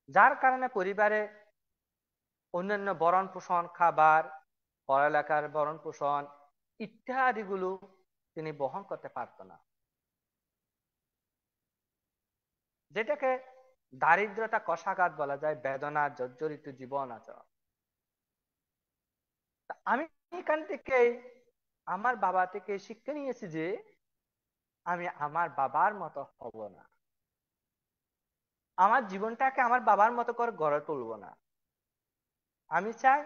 যার কারণে পরিবারে অন্যান্য ভরণ পোষণ, খাবার, পড়ালেখার ভরণ পোষণ ইত্যাদিগুলো তিনি বহন করতে পারত না, যেটাকে দারিদ্রতা কষাঘাত বলা যায়, বেদনা জর্জরিত জীবন আচরণ। আমি এখান থেকে আমার বাবা থেকে শিক্ষা নিয়েছি যে আমি আমার বাবার মতো হব না, আমার জীবনটাকে আমার বাবার মতো করে গড়ে তুলব না। আমি চাই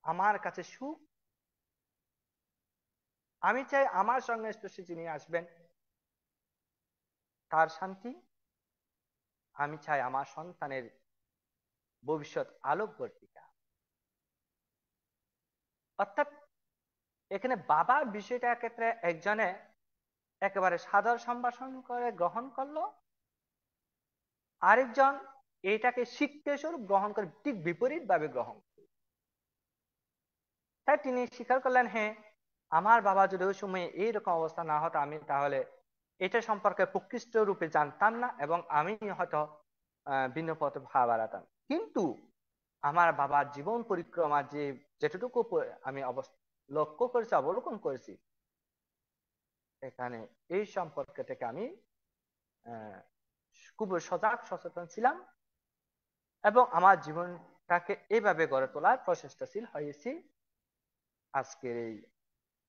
আমার কাছে সুখ, আমি চাই আমার সঙ্গে স্পর্শে যিনি আসবেন তার শান্তি, আমি চাই আমার সন্তানের ভবিষ্যৎ আলোকবর্তিকা। অর্থাৎ এখানে বাবার বিষয়টার ক্ষেত্রে একজনে একেবারে সাদর সম্ভাষণ করে গ্রহণ করলো, আরেকজন এটাকে শিক্ষা স্বরূপ গ্রহণ করে ঠিক বিপরীত ভাবে গ্রহণ করল। তাই তিনি স্বীকার করলেন, হ্যাঁ আমার বাবা যদি ওই সময় এইরকম অবস্থা না হতো, আমি তাহলে এটা সম্পর্কে প্রকৃষ্ট রূপে জানতাম না, এবং আমি হয়তো ভিন্ন পথে ভাব বাড়াতাম। কিন্তু আমার বাবার জীবন পরিক্রমা যে যেটুকু আমি লক্ষ্য করেছি, অবলোকন করেছি, এখানে এই সম্পর্কে থেকে আমি খুব সজাগ সচেতন ছিলাম, এবং আমার জীবনটাকে এইভাবে গড়ে তোলার প্রচেষ্টাশীল হয়েছি আজকের এই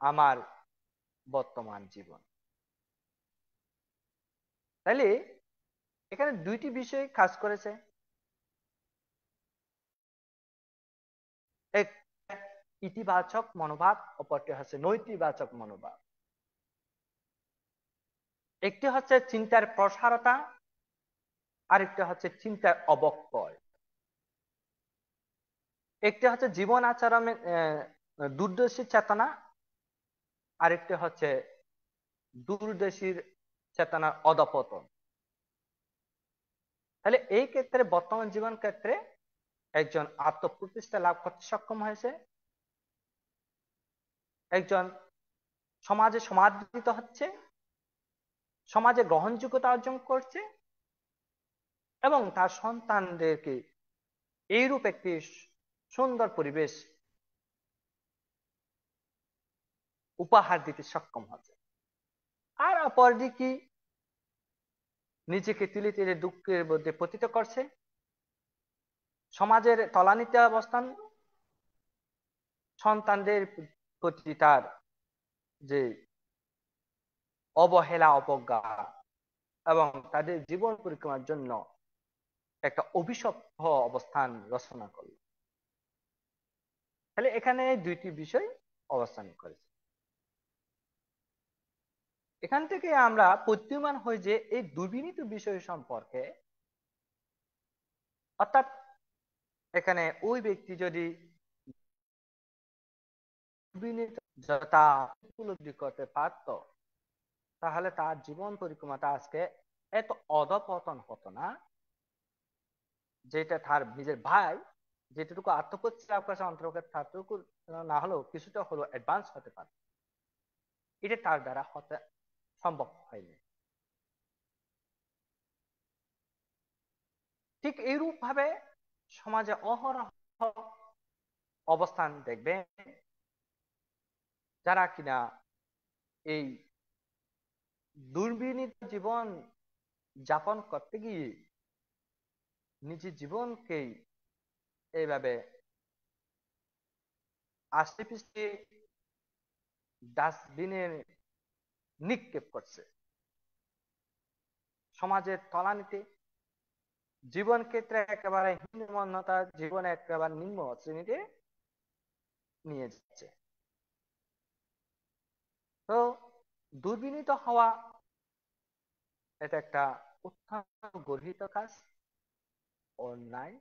আমার বর্তমান জীবন। তাইলে এখানে দুইটি বিষয় কাজ করেছে, এক ইতিবাচক মনোভাব, অপরটি হচ্ছে নৈতিবাচক মনোভাব। একটি হচ্ছে চিন্তার প্রসারতা, আরেকটি হচ্ছে চিন্তার অবক্ষয়। একটি হচ্ছে জীবন আচরণের দূরদর্শী চেতনা, আরেকটি হচ্ছে দূরদর্শীর চেতনার অধঃপতন। তাহলে এই ক্ষেত্রে বর্তমান জীবন ক্ষেত্রে একজন আত্মপ্রতিষ্ঠা লাভ করতে সক্ষম হয়েছে, একজন সমাজে সমাদৃত হচ্ছে, সমাজে গ্রহণযোগ্যতা অর্জন করছে, এবং তার সন্তানদেরকে এইরূপ একটি সুন্দর পরিবেশ উপহার দিতে সক্ষম হচ্ছে। আর অপরদিকে নিজেকে তিলে তিলে দুঃখের মধ্যে পতিত করছে, সমাজের তলানিতে অবস্থান, সন্তানদের প্রতি তার যে অবহেলা, অবজ্ঞা এবং তাদের জীবন পরিক্রমার জন্য একটা অভিশপ্ত অবস্থান রচনা করল। তাহলে এখানে দুইটি বিষয় অবস্থান করেছে। এখান থেকে আমরা প্রতীয়মান হই যে এই দুর্বিনীত বিষয় সম্পর্কে, অর্থাৎ এখানে ওই ব্যক্তি যদি তা উপলব্ধি করতে পারত, তাহলে তার জীবন পরিক্রমাটা আজকে এত অধপতন হতো না। যেটা তার নিজের ভাই যেটুকু আত্মপ্রত্যয় লাভ করেছে অন্তর্গত, তারটুকু না হলেও কিছুটা হলো অ্যাডভান্স হতে পারে, এটা তার দ্বারা হতে সম্ভব হয়নি। ঠিক এইরূপ ভাবে সমাজে অহরহ অবস্থান দেখবে যারা কিনা এই দুর্বিনীত জীবন যাপন করতে গিয়ে নিজের জীবনকেই এইভাবে আস্তে পিছতে ডাস্টবিনে নিক্ষেপ করছে। সমাজের তলানিতে জীবন ক্ষেত্রে একেবারে হীনমন্যতা, জীবন একেবারে নিম্ন শ্রেণীতে নিয়ে যাচ্ছে। তো দুর্বিনীত হওয়া এটা একটা অত্যন্ত গর্হিত কাজ, অন্যায়।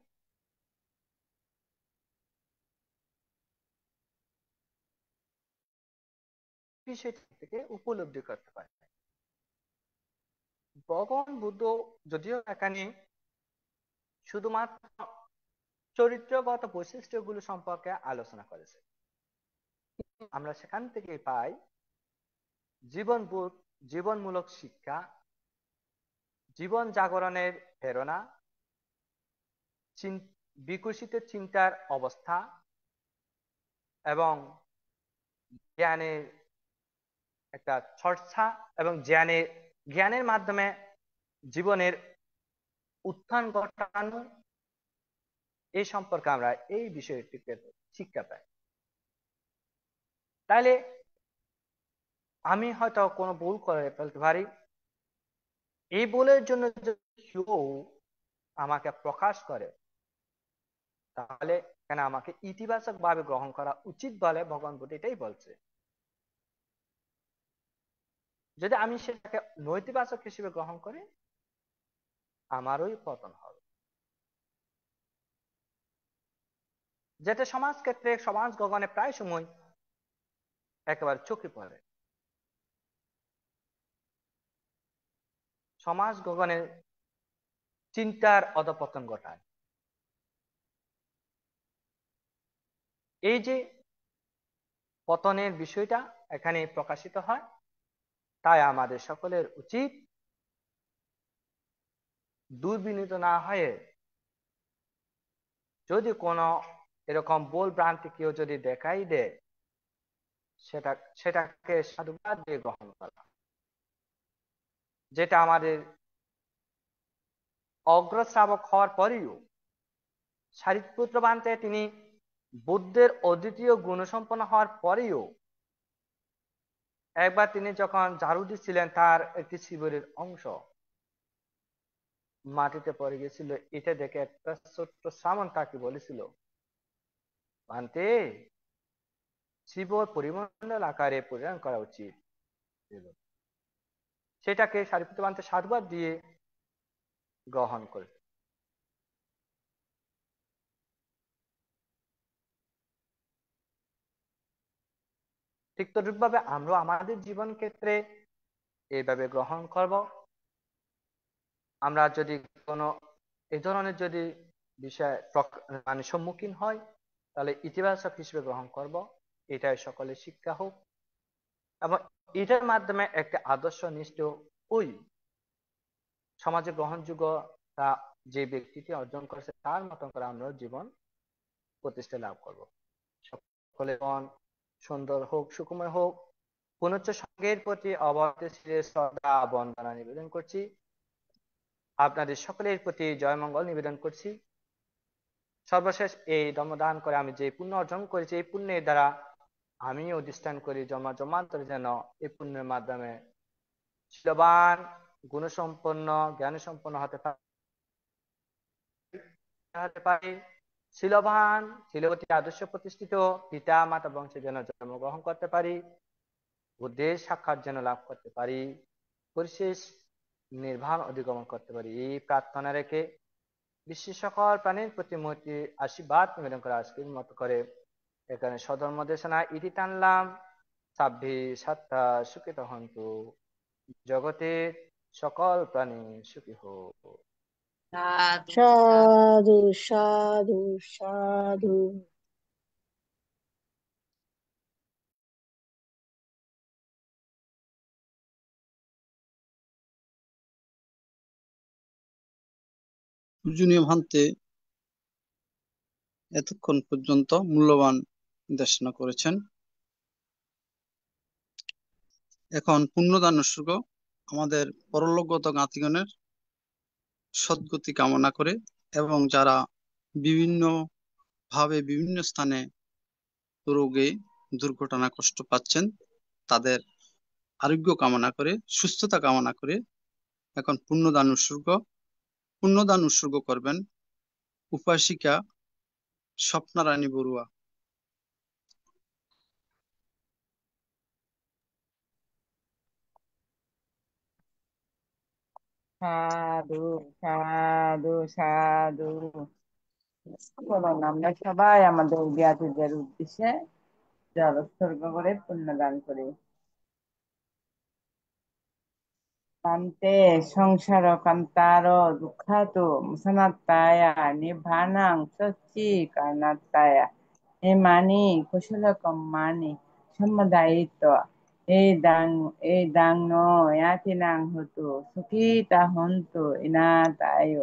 বিষয়টি থেকে উপলব্ধি করতে পারে। ভগবান বুদ্ধ যদিও এখানে শুধুমাত্র চরিত্রগত বৈশিষ্ট্যগুলো সম্পর্কে আলোচনা করেছে, আমরা সেখান থেকে পাই জীবনমূলক শিক্ষা, জীবন জাগরণের প্রেরণা, বিকশিত চিন্তার অবস্থা এবং জ্ঞানের একটা চর্চা এবং জ্ঞানের মাধ্যমে জীবনের উত্থান ঘটানো, এই সম্পর্কে আমরা এই বিষয়টিকে শিক্ষা পাই। তাইলে আমি হয়তো কোনো ভুল করে ফেলতে পারি, এই ভুলের জন্য কেউ আমাকে প্রকাশ করে, তাহলে কেন আমাকে ইতিবাচক ভাবে গ্রহণ করা উচিত বলে ভগবান বুদ্ধ এটাই বলছে। যদি আমি সেটাকে নৈতিবাচক হিসেবে গ্রহণ করি, আমারই পতন হবে। যেটা সমাজ ক্ষেত্রে, সমাজ গগনে প্রায় সময় একেবারে চোখে পড়ে। সমাজ গগনের চিন্তার অধপতন ঘটায়। এই যে পতনের বিষয়টা এখানে প্রকাশিত হয়, তাই আমাদের সকলের উচিত দুর্বিনীত না হয়ে, যদি কোনো এরকম ভুল ভ্রান্তি কেউ যদি দেখাই দেয়, সেটাকে সাধুবাদ দিয়ে গ্রহণ করা। যেটা আমাদের অগ্রশ্রাবক হওয়ার পরেও সারিপুত্র বান্তে তিনি বুদ্ধের অদ্বিতীয় গুণসম্পন্ন হওয়ার পরেও একবার তিনি যখন ঝাড়ু দিচ্ছিলেন, তার একটি শিবিরের অংশ মাটিতে পড়ে গেছিল। এটা দেখে একটা ছোট্ট শ্রামণ তাকে বলেছিল, বান্তে, শিবর পরিমণ্ডল আকারে পরিণাম করা উচিত। সেটাকে সারিপুত্র বান্তে সাধুবাদ দিয়ে গ্রহণ করে। ঠিক তদ্রূপভাবে আমরা আমাদের জীবন ক্ষেত্রে এইভাবে গ্রহণ করব। আমরা যদি কোনো এই ধরনের যদি বিষয় সম্মুখীন হয়, তাহলে ইতিবাচক হিসেবে গ্রহণ করব, এটাই সকলের শিক্ষা হোক। এবং এটার মাধ্যমে একটা আদর্শনিষ্ঠ ওই সমাজে গ্রহণযোগ্যতা যে ব্যক্তিটি অর্জন করেছে, তার মতন করে আমরা জীবন প্রতিষ্ঠা লাভ করব। সকলের জীবন সুন্দর হোক, সুখময় হোক। পুনশ্চ সঙ্গের প্রতি অবতীর্ণ শ্রদ্ধা বন্দনা নিবেদন করছি। আপনাদের সকলের প্রতি জয়মঙ্গল নিবেদন করছি। সর্বশেষ এই ধর্মদান করে আমি যে পুণ্য অর্জন করেছি, এই পুণ্যের দ্বারা আমি অধিষ্ঠান করি জন্মান্তরে যেন এই পুণ্যের মাধ্যমে শীলবান, গুণসম্পন্ন, জ্ঞানসম্পন্ন হতে পারি। শীলবান, শীলবতী আদর্শ প্রতিষ্ঠিত পিতা মাতা বংশে যেন জন্মগ্রহণ করতে পারি, বুদ্ধের সাক্ষাৎ যেন লাভ করতে পারি, পরিশেষ নির্বাণ অধিগমন করতে পারি, এই প্রার্থনা রেখে বিশ্বের সকল প্রাণীর প্রতি মৈত্রী আশীর্বাদ নিবেদন করে আজকের মতো করে এখানে সধর্ম দেশনা ইতি টানলাম। সাব্বি সাত্তা সুখিত হন্তু, জগতের সকল প্রাণী সুখী হোক। সাধু সাধু সাধু। পূজনীয় ভান্তে এতক্ষণ পর্যন্ত মূল্যবান নির্দেশনা করেছেন। এখন পুণ্যদান উৎসর্গ আমাদের পরলোকগত জ্ঞাতিগণের সদ্গতি কামনা করে এবং যারা বিভিন্ন ভাবে বিভিন্ন স্থানে রোগে দুর্ঘটনা কষ্ট পাচ্ছেন তাদের আরোগ্য কামনা করে, সুস্থতা কামনা করে এখন পুণ্যদান উৎসর্গ করবেন উপাসিকা স্বপ্নারানী বড়ুয়া। সাধু সাধু সাধু। বলুন, আমরা সবাই আমাদের জ্ঞাতিদের উদ্দেশ্যে জল উৎসর্গ করে পুণ্যদান করি। কান্তে সংসার কান্তার দুঃখাত সনাত্তায় নিভানাং সচ্চি কারণাত্তায় হে মানি কুশল কম্মানি সম্মদায়িত্ব এই দাং নো ইয়াতিনাং হতু সুখিতা হন্তু ইনাতায়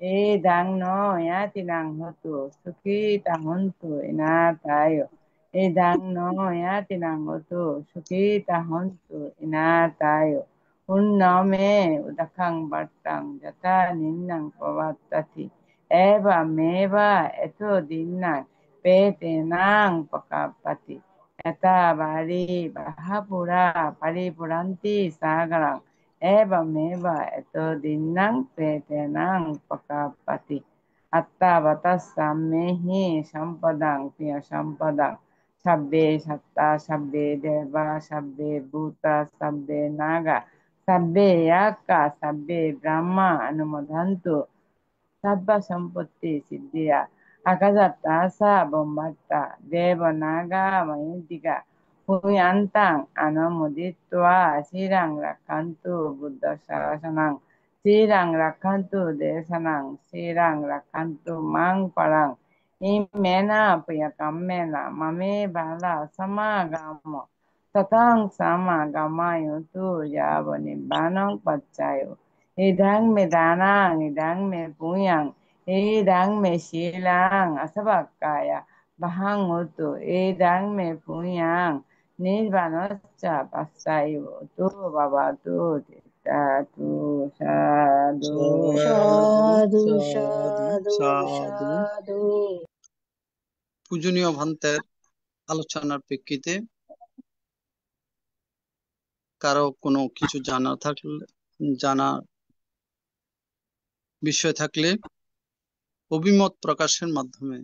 এই দাং নো ইয়াতিনাং হতু সুখিতা হন্তু ইনাতায় এই দাং no ইয়াতিনাং হতু সুখিতা হন্তু ইনাতায় Unname udakang bartang jata ninnang pavatati eva meva eto dinnang petenang pakapati eta bari bahapura paripuranti sagarang eva meva eto dinnang petenang pakapati atta vatassammehi sampadang piya sampadang sabbe satta sabbe deva sabbe bhuta sabbe naga sabbe yaka sabbe brahma anumodhantu sabba sampatti siddhya akajatta sa bombatta deva naga mayuntika huyantang anumoditva sirang rakhantu buddha shasanang sirang rakhantu desanang sirang rakhantu mang parang imena piyakammena mame bala samagamo Tatang sama gamayo tu yabo nibbanang paccayo. Idang me danang, idang me puyang, idang me silang asabakaya. Bahang utu, idang me puyang, nirvanocha passayo. Tu baba tu tita tu sadu. সাধু সাধু সাধু সাধু। সাধু। পূজনীয় ভান্তের আলোচনার প্রেক্ষিতে কারো কোনো কিছু জানার বিষয় থাকলে অভিমত প্রকাশের মাধ্যমে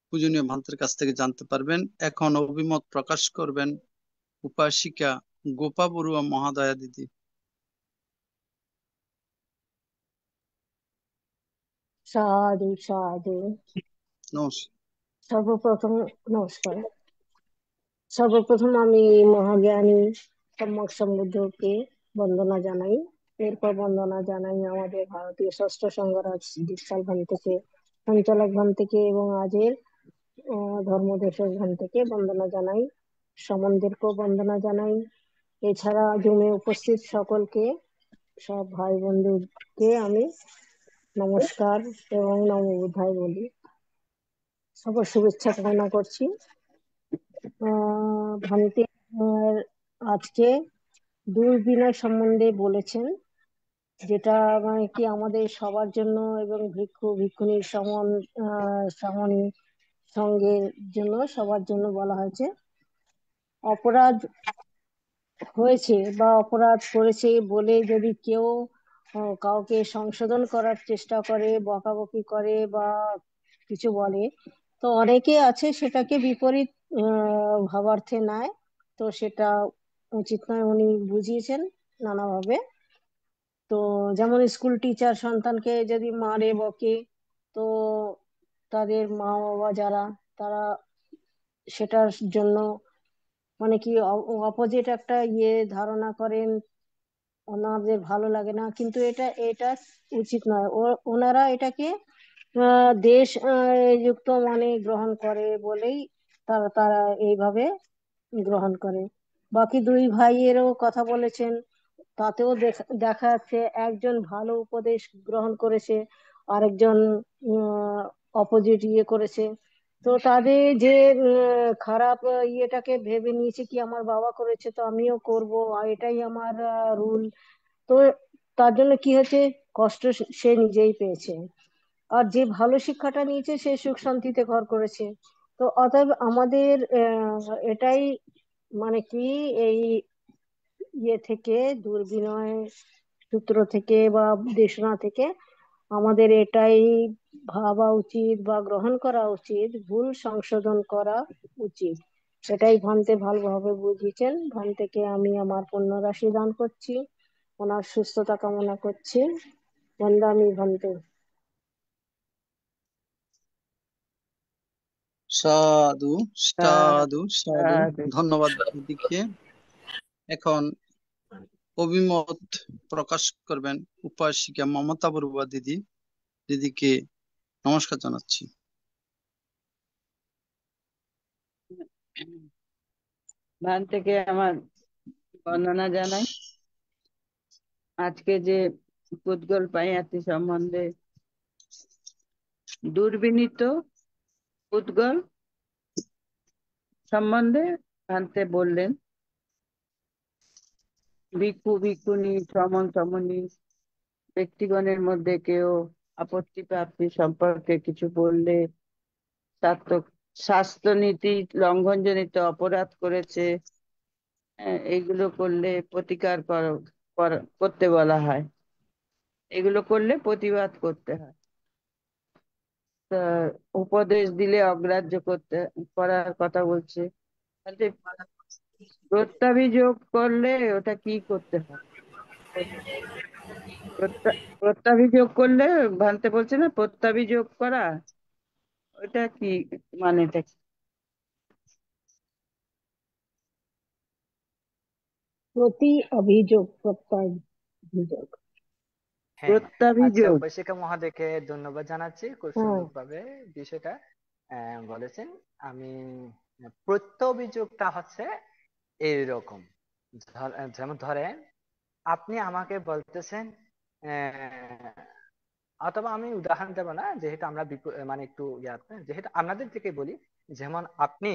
পূজনীয় ভান্তের কাছ থেকে জানতে পারবেন। এখন অভিমত প্রকাশ করবেন উপাসিকা গোপা বড়ুয়া মহাদয়া দিদি। সাধু সাধু। নমস্কার। সর্বপ্রথম আমি মহাজ্ঞানী সম্যক সমৃদ্ধকে বন্দনা জানাই। এরপর বন্দনা জানাই আমাদের ভারতীয় ষষ্ঠ সংঘরাজ দীক্ষাল ভান থেকে, সঞ্চালক ভান থেকে এবং আজের ধর্মদেশের ভান থেকে বন্দনা জানাই। সমনদেরকেও বন্দনা জানাই। এছাড়া জুমে উপস্থিত সকলকে, সব ভাই বন্ধুকে আমি নমস্কার এবং নমো বুদ্ধায় বলি। সবার শুভেচ্ছা কামনা করছি। ভান্তি আজকে দুর্বিনয় সম্বন্ধে বলেছেন। যেটা মানে কি আমাদের সবার জন্য এবং ভিক্ষু ভিক্ষুণীর সমনী সঙ্গের জন্য সবার জন্য বলা হয়েছে। অপরাধ হয়েছে বা অপরাধ করেছে বলে যদি কেউ কাউকে সংশোধন করার চেষ্টা করে, বকাবকি করে বা কিছু বলে, তো অনেকে আছে সেটাকে বিপরীত ভাবার্থে নেয়। তো সেটা উচিত নয়, উনি বুঝিয়েছেন নানাভাবে। তো যেমন স্কুল টিচার সন্তানকে যদি মারে বকে, তো তাদের মা বাবা যারা, তারা সেটার জন্য মানে কি অপোজিট একটা ধারণা করেন, ওনাদের ভালো লাগে না, কিন্তু এটা এটা উচিত নয়। ওনারা এটাকে দেশ যুক্ত মানে গ্রহণ করে বলেই তারা তারা এইভাবে গ্রহণ করে। বাকি দুই ভাইয়েরও কথা বলেছেন, তাতেও দেখা যাচ্ছে একজন ভালো উপদেশ গ্রহণ করেছে, আরেকজন অপোজিট করেছে। তো তাদের যে খারাপ ইয়েটাকে ভেবে নিয়েছে কি আমার বাবা করেছে তো আমিও করব, আর এটাই আমার রুল। তো তার জন্য কি হয়েছে, কষ্ট সে নিজেই পেয়েছে। আর যে ভালো শিক্ষাটা নিয়েছে সে সুখ শান্তিতে ঘর করেছে। তো অতএব আমাদের এটাই মানে কি এই থেকে দুর্বিনয় সূত্র থেকে বা দেশনা থেকে আমাদের এটাই ভাবা উচিত বা গ্রহণ করা উচিত, ভুল সংশোধন করা উচিত। সেটাই ভান্তে ভালোভাবে বুঝিয়েছেন। ভান্তেকে আমি আমার পুণ্য রাশি দান করছি, ওনার সুস্থতা কামনা করছি। বন্দামি ভান্তে। সাধু সাধু সাধু, সাধু। ধন্যবাদ দিদিকে। এখন অভিমত প্রকাশ করবেন উপাসিকা মমতা বড়ুয়া দিদি। দিদিকে নমস্কার জানাচ্ছি। ভান থেকে আমার বন্দনা জানাই। আজকে যে পুদ্গল পাইয়াতি সম্বন্ধে দুর্বিনীত পুদ্গল সম্বন্ধে ভান্তে বললেন, ভিক্ষু ভিক্ষুণী সমন সমনী ব্যক্তিগণের মধ্যে কেউ আপত্তি প্রাপ্তি সম্পর্কে কিছু বললে, স্বাস্থ্যনীতি লঙ্ঘনজনিত অপরাধ করেছে, এইগুলো করলে প্রতিকার করতে বলা হয়, এগুলো করলে প্রতিবাদ করতে হয়। তা উপদেশ দিলে অগ্রাহ্য করার কথা বলছে। তাহলে প্রত্যাভিযোগ করলে ওটা কি করতে হয়? প্রত্যাভিযোগ করলে ভানতে বলছে না, প্রত্যাভিযোগ করা, ওটা কি মানেটা কি? প্রতি অভিযোগ, প্রত্যাভিযোগ। হ্যাঁ, আচ্ছা, প্রত্যাভিযোগ। উপাসিকা মহাদেবকে ধন্যবাদ জানাচ্ছি, খুব হ্যাঁ, সুন্দরভাবে বিষয়টা বলেছেন। আমি প্রত্যভিযোগটা হচ্ছে এইরকম, যেমন ধরেন আপনি আমাকে বলতেছেন, অথবা আমি উদাহরণ দেবো না, যেহেতু আমরা মানে একটু যেহেতু আপনাদের থেকে বলি, যেমন আপনি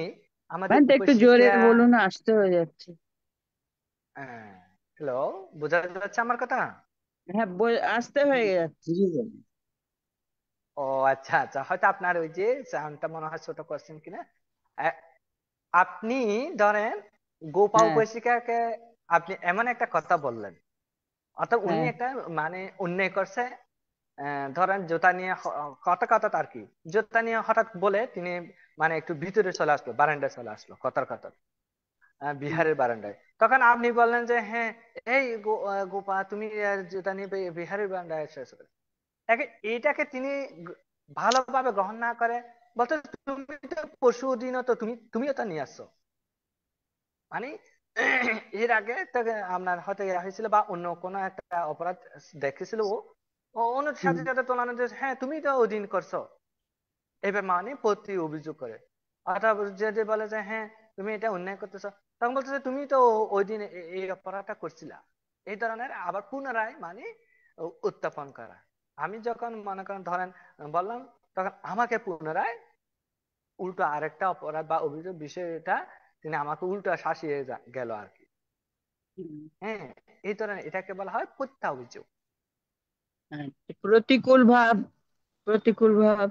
আমাদের ভানতে একটু জোরে উপশিক্ষা। বলুন, আসতে হয়ে যাচ্ছে। হ্যালো, বোঝা যাচ্ছে আমার কথা? হ্যাঁ, আসতে হয়ে যাচ্ছে। ও আচ্ছা আচ্ছা, হয়তো আপনার ওই যে সাউন্ডটা মনে হয় ছোট করছেন কিনা। আহ, আপনি ধরেন গোপা হ্যাঁ, উপশিকাকে আপনি এমন একটা কথা বললেন, অর্থাৎ উনি হ্যাঁ, একটা মানে অন্যায় করছে। ধরেন জুতা নিয়ে কথা কথা আর কি, জুতা নিয়ে হঠাৎ বলে তিনি মানে একটু ভিতরে চলে আসলো, বারান্দায় চলে আসলো কথার কথা, হুম, বিহারের বারান্দায়। তখন আপনি বললেন যে হ্যাঁ, এই গোপা তুমি জুতা নিয়ে বিহারের বারান্দায় এসেছো। এটাকে তিনি ভালোভাবে গ্রহণ না করে বলতে, তুমি তো পরশু দিনও তো তুমিও তো নিয়ে আসছো, মানে এর আগে তাকে আপনার হয়তো ইয়া হয়েছিল বা অন্য কোনো একটা অপরাধ দেখেছিল ও, অন্য হুম, সাথে সাথে তুলনা যে হ্যাঁ তুমি তো ওই দিন করছো, এবার মানে প্রতি অভিযোগ করে। অর্থাৎ যে বলে যে হ্যাঁ তুমি এটা অন্যায় করতেছো, তখন বলতেছে তুমি তো ওই দিন এই অপরাধটা করছিলা। এই ধরনের আবার পুনরায় মানে উত্থাপন করা। আমি যখন মনে করেন ধরেন বললাম, তখন আমাকে পুনরায় উল্টো আরেকটা অপরাধ বা অভিযোগ বিষয়টা তিনি আমাকে উল্টো শাসিয়ে গেল আর কি। হুম, হ্যাঁ, এই ধরনের এটাকে বলা হয় প্রত্যাভিযোগ। প্রতিকূল ভাব, প্রতিকূল ভাব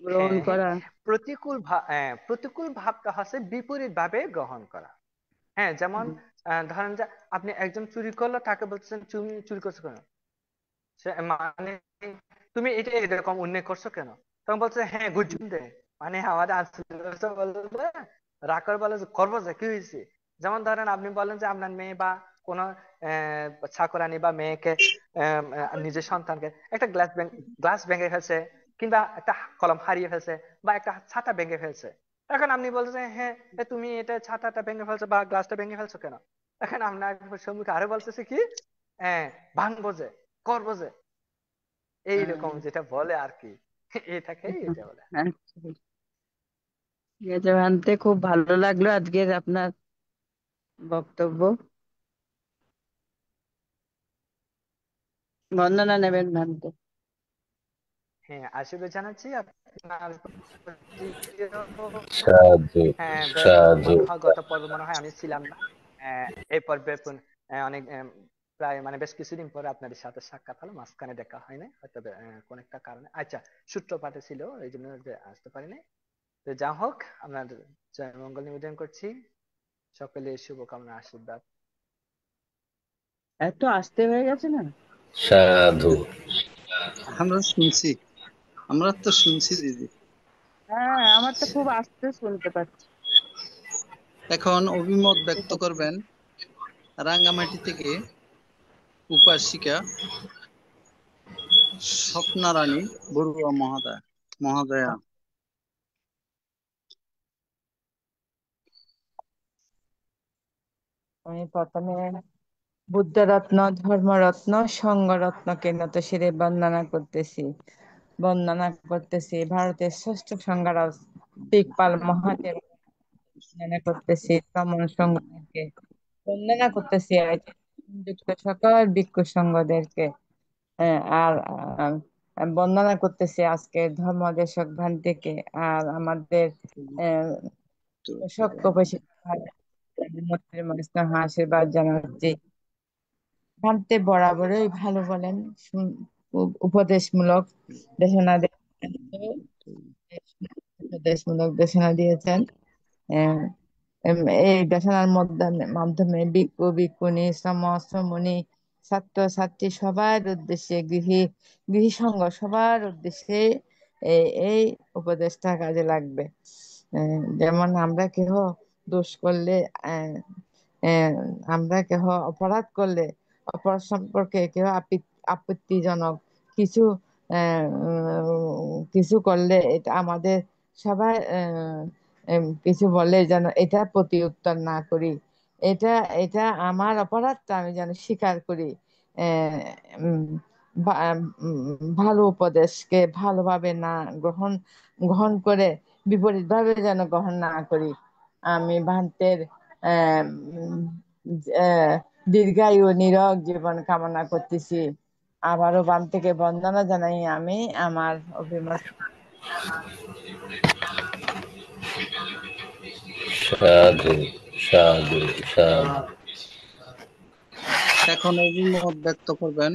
গ্রহণ হ্যাঁ হ্যাঁ করা। প্রতিকূল ভাবটা হচ্ছে বিপরীত ভাবে গ্রহণ করা। হ্যাঁ, যেমন ধরেন যে আপনি একজন চুরি করলো, তাকে বলছেন তুমি চুরি করছো কেন, মানে তুমি এটা এরকম অন্যায় করছো কেন, তখন বলছে হ্যাঁ গুজুম দে, মানে আমাদের আঞ্চলিক ভাষায় বলবে রাগ করে বলে যে করবো যে কি হয়েছে। যেমন ধরেন আপনি বলেন যে আপনার মেয়ে বা কোনো ছাকরানি বা মেয়েকে নিজের সন্তানকে একটা গ্লাস ভেঙে ফেলছে, কিংবা একটা কলম হারিয়ে ফেলছে, বা একটা ছাতা ভেঙে ফেলছে। এখন আপনি বলছেন হ্যাঁ তুমি এটা ছাতাটা ভেঙে ফেলছো বা গ্লাসটা ভেঙে ফেলছো কেন, এখন আপনার সম্মুখে আরো বলতেছে কি হ্যাঁ ভাঙবো যে, করবো যে, এইরকম যেটা বলে আর কি, এটাকেই এটা বলে। আচ্ছা, ঠিক আছে ভান্তে, খুব ভালো লাগলো আজকের আপনার বক্তব্য। বন্দনা নেবেন ভান্তে। হ্যাঁ, আশীর্বাদ জানাচ্ছি আপনার প্রতিও। সাধু হ্যাঁ, সাধু। মনে হয় গত পর্বে মনে হয় আমি ছিলাম না। এই পর্বে অনেক প্রায় মানে বেশ কিছুদিন পরে আপনাদের সাথে সাক্ষাৎ হলো, মাঝখানে দেখা হয় না হয়তো কোন একটা কারণে, আচ্ছা সূত্রপাতে ছিল এই জন্য যে আসতে পারিনি। তো যা হোক, আপনাদের জয় মঙ্গল নিবেদন করছি, সকলের শুভকামনা আশীর্বাদ। এত আস্তে হয়ে গেছে না? সাধু আমরা শুনছি, আমরা তো শুনছি দিদি। হ্যাঁ, আমার তো খুব আস্তে শুনতে পাচ্ছি। এখন অভিমত ব্যক্ত করবেন রাঙ্গামাটি থেকে উপাসিকা স্বপ্নারানী বড়ুয়া মহাদয়া। আমি প্রথমে বুদ্ধরত্ন, ধর্মরত্ন, সংঘরত্নকে নত শিরে বন্দনা করতেছি ভারতের শ্রেষ্ঠ সংঘরাজ দিকপাল মহাদেব, বন্দনা করতেছি তমন সংঘকে, বন্দনা করতেছি যুক্ত সকল ভিক্ষু সংঘদেরকে। আর বন্দনা করতেছি আজকে ধর্মদেশক ভান্তিকে, আর আমাদের শক্ত আশীর্বাদ জানাচ্ছি। ভান্তে বরাবরই ভালো বলেন, উপদেশমূলক দেশনা উপদেশমূলক দেশনা দিয়েছেন। আহ, এই দেশনার মাধ্যমে ভিক্ষু ভিক্ষুণী শ্রমণী ছাত্র ছাত্রী সবার উদ্দেশ্যে গৃহী সংঘ সবার উদ্দেশ্যে এই উপদেশটা কাজে লাগবে। যেমন আমরা কেহ দোষ করলে, আহ, আহ, আমরা কেহ অপরাধ করলে, অপরাধ সম্পর্কে কেহ আপত্তিজনক কিছু কিছু করলে এটা আমাদের সবাই কিছু বলে যেন এটা প্রতি উত্তর না করি, এটা এটা আমার অপরাধটা আমি যেন স্বীকার করি। আহ, উম, ভালো উপদেশকে ভালোভাবে না গ্রহণ গ্রহণ করে বিপরীত ভাবে যেন গ্রহণ না করি। আমি ভান্তের আহ উম, আহ, দীর্ঘায়ু নিরোগ জীবন কামনা করতেছি। আবারও বাম থেকে বন্দনা জানাই আমি আমার অভিমত। সাধু সাধু সাধু। এখন অভিমত ব্যক্ত করবেন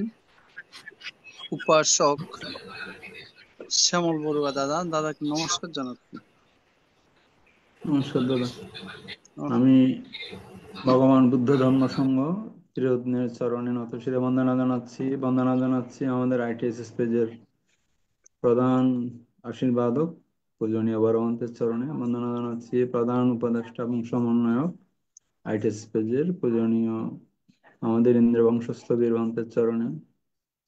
উপাসক শ্যামল বড়ুয়া দাদাকে নমস্কার জানাচ্ছি। নমস্কার দাদা। আমি ভগবান বুদ্ধ ধর্ম সংঘ চিরদিনের চরণে নত শিরে বন্দনা জানাচ্ছি আমাদের ITSS পেজের প্রধান আশীর্বাদক পূজনীয় বড়মন্তের চরণে বন্দনা জানাচ্ছি, প্রধান উপদেষ্টা এবং সমন্বয়ক ITSS পেজের পূজনীয় আমাদের ইন্দ্র বংশস্থ বীরবন্তের চরণে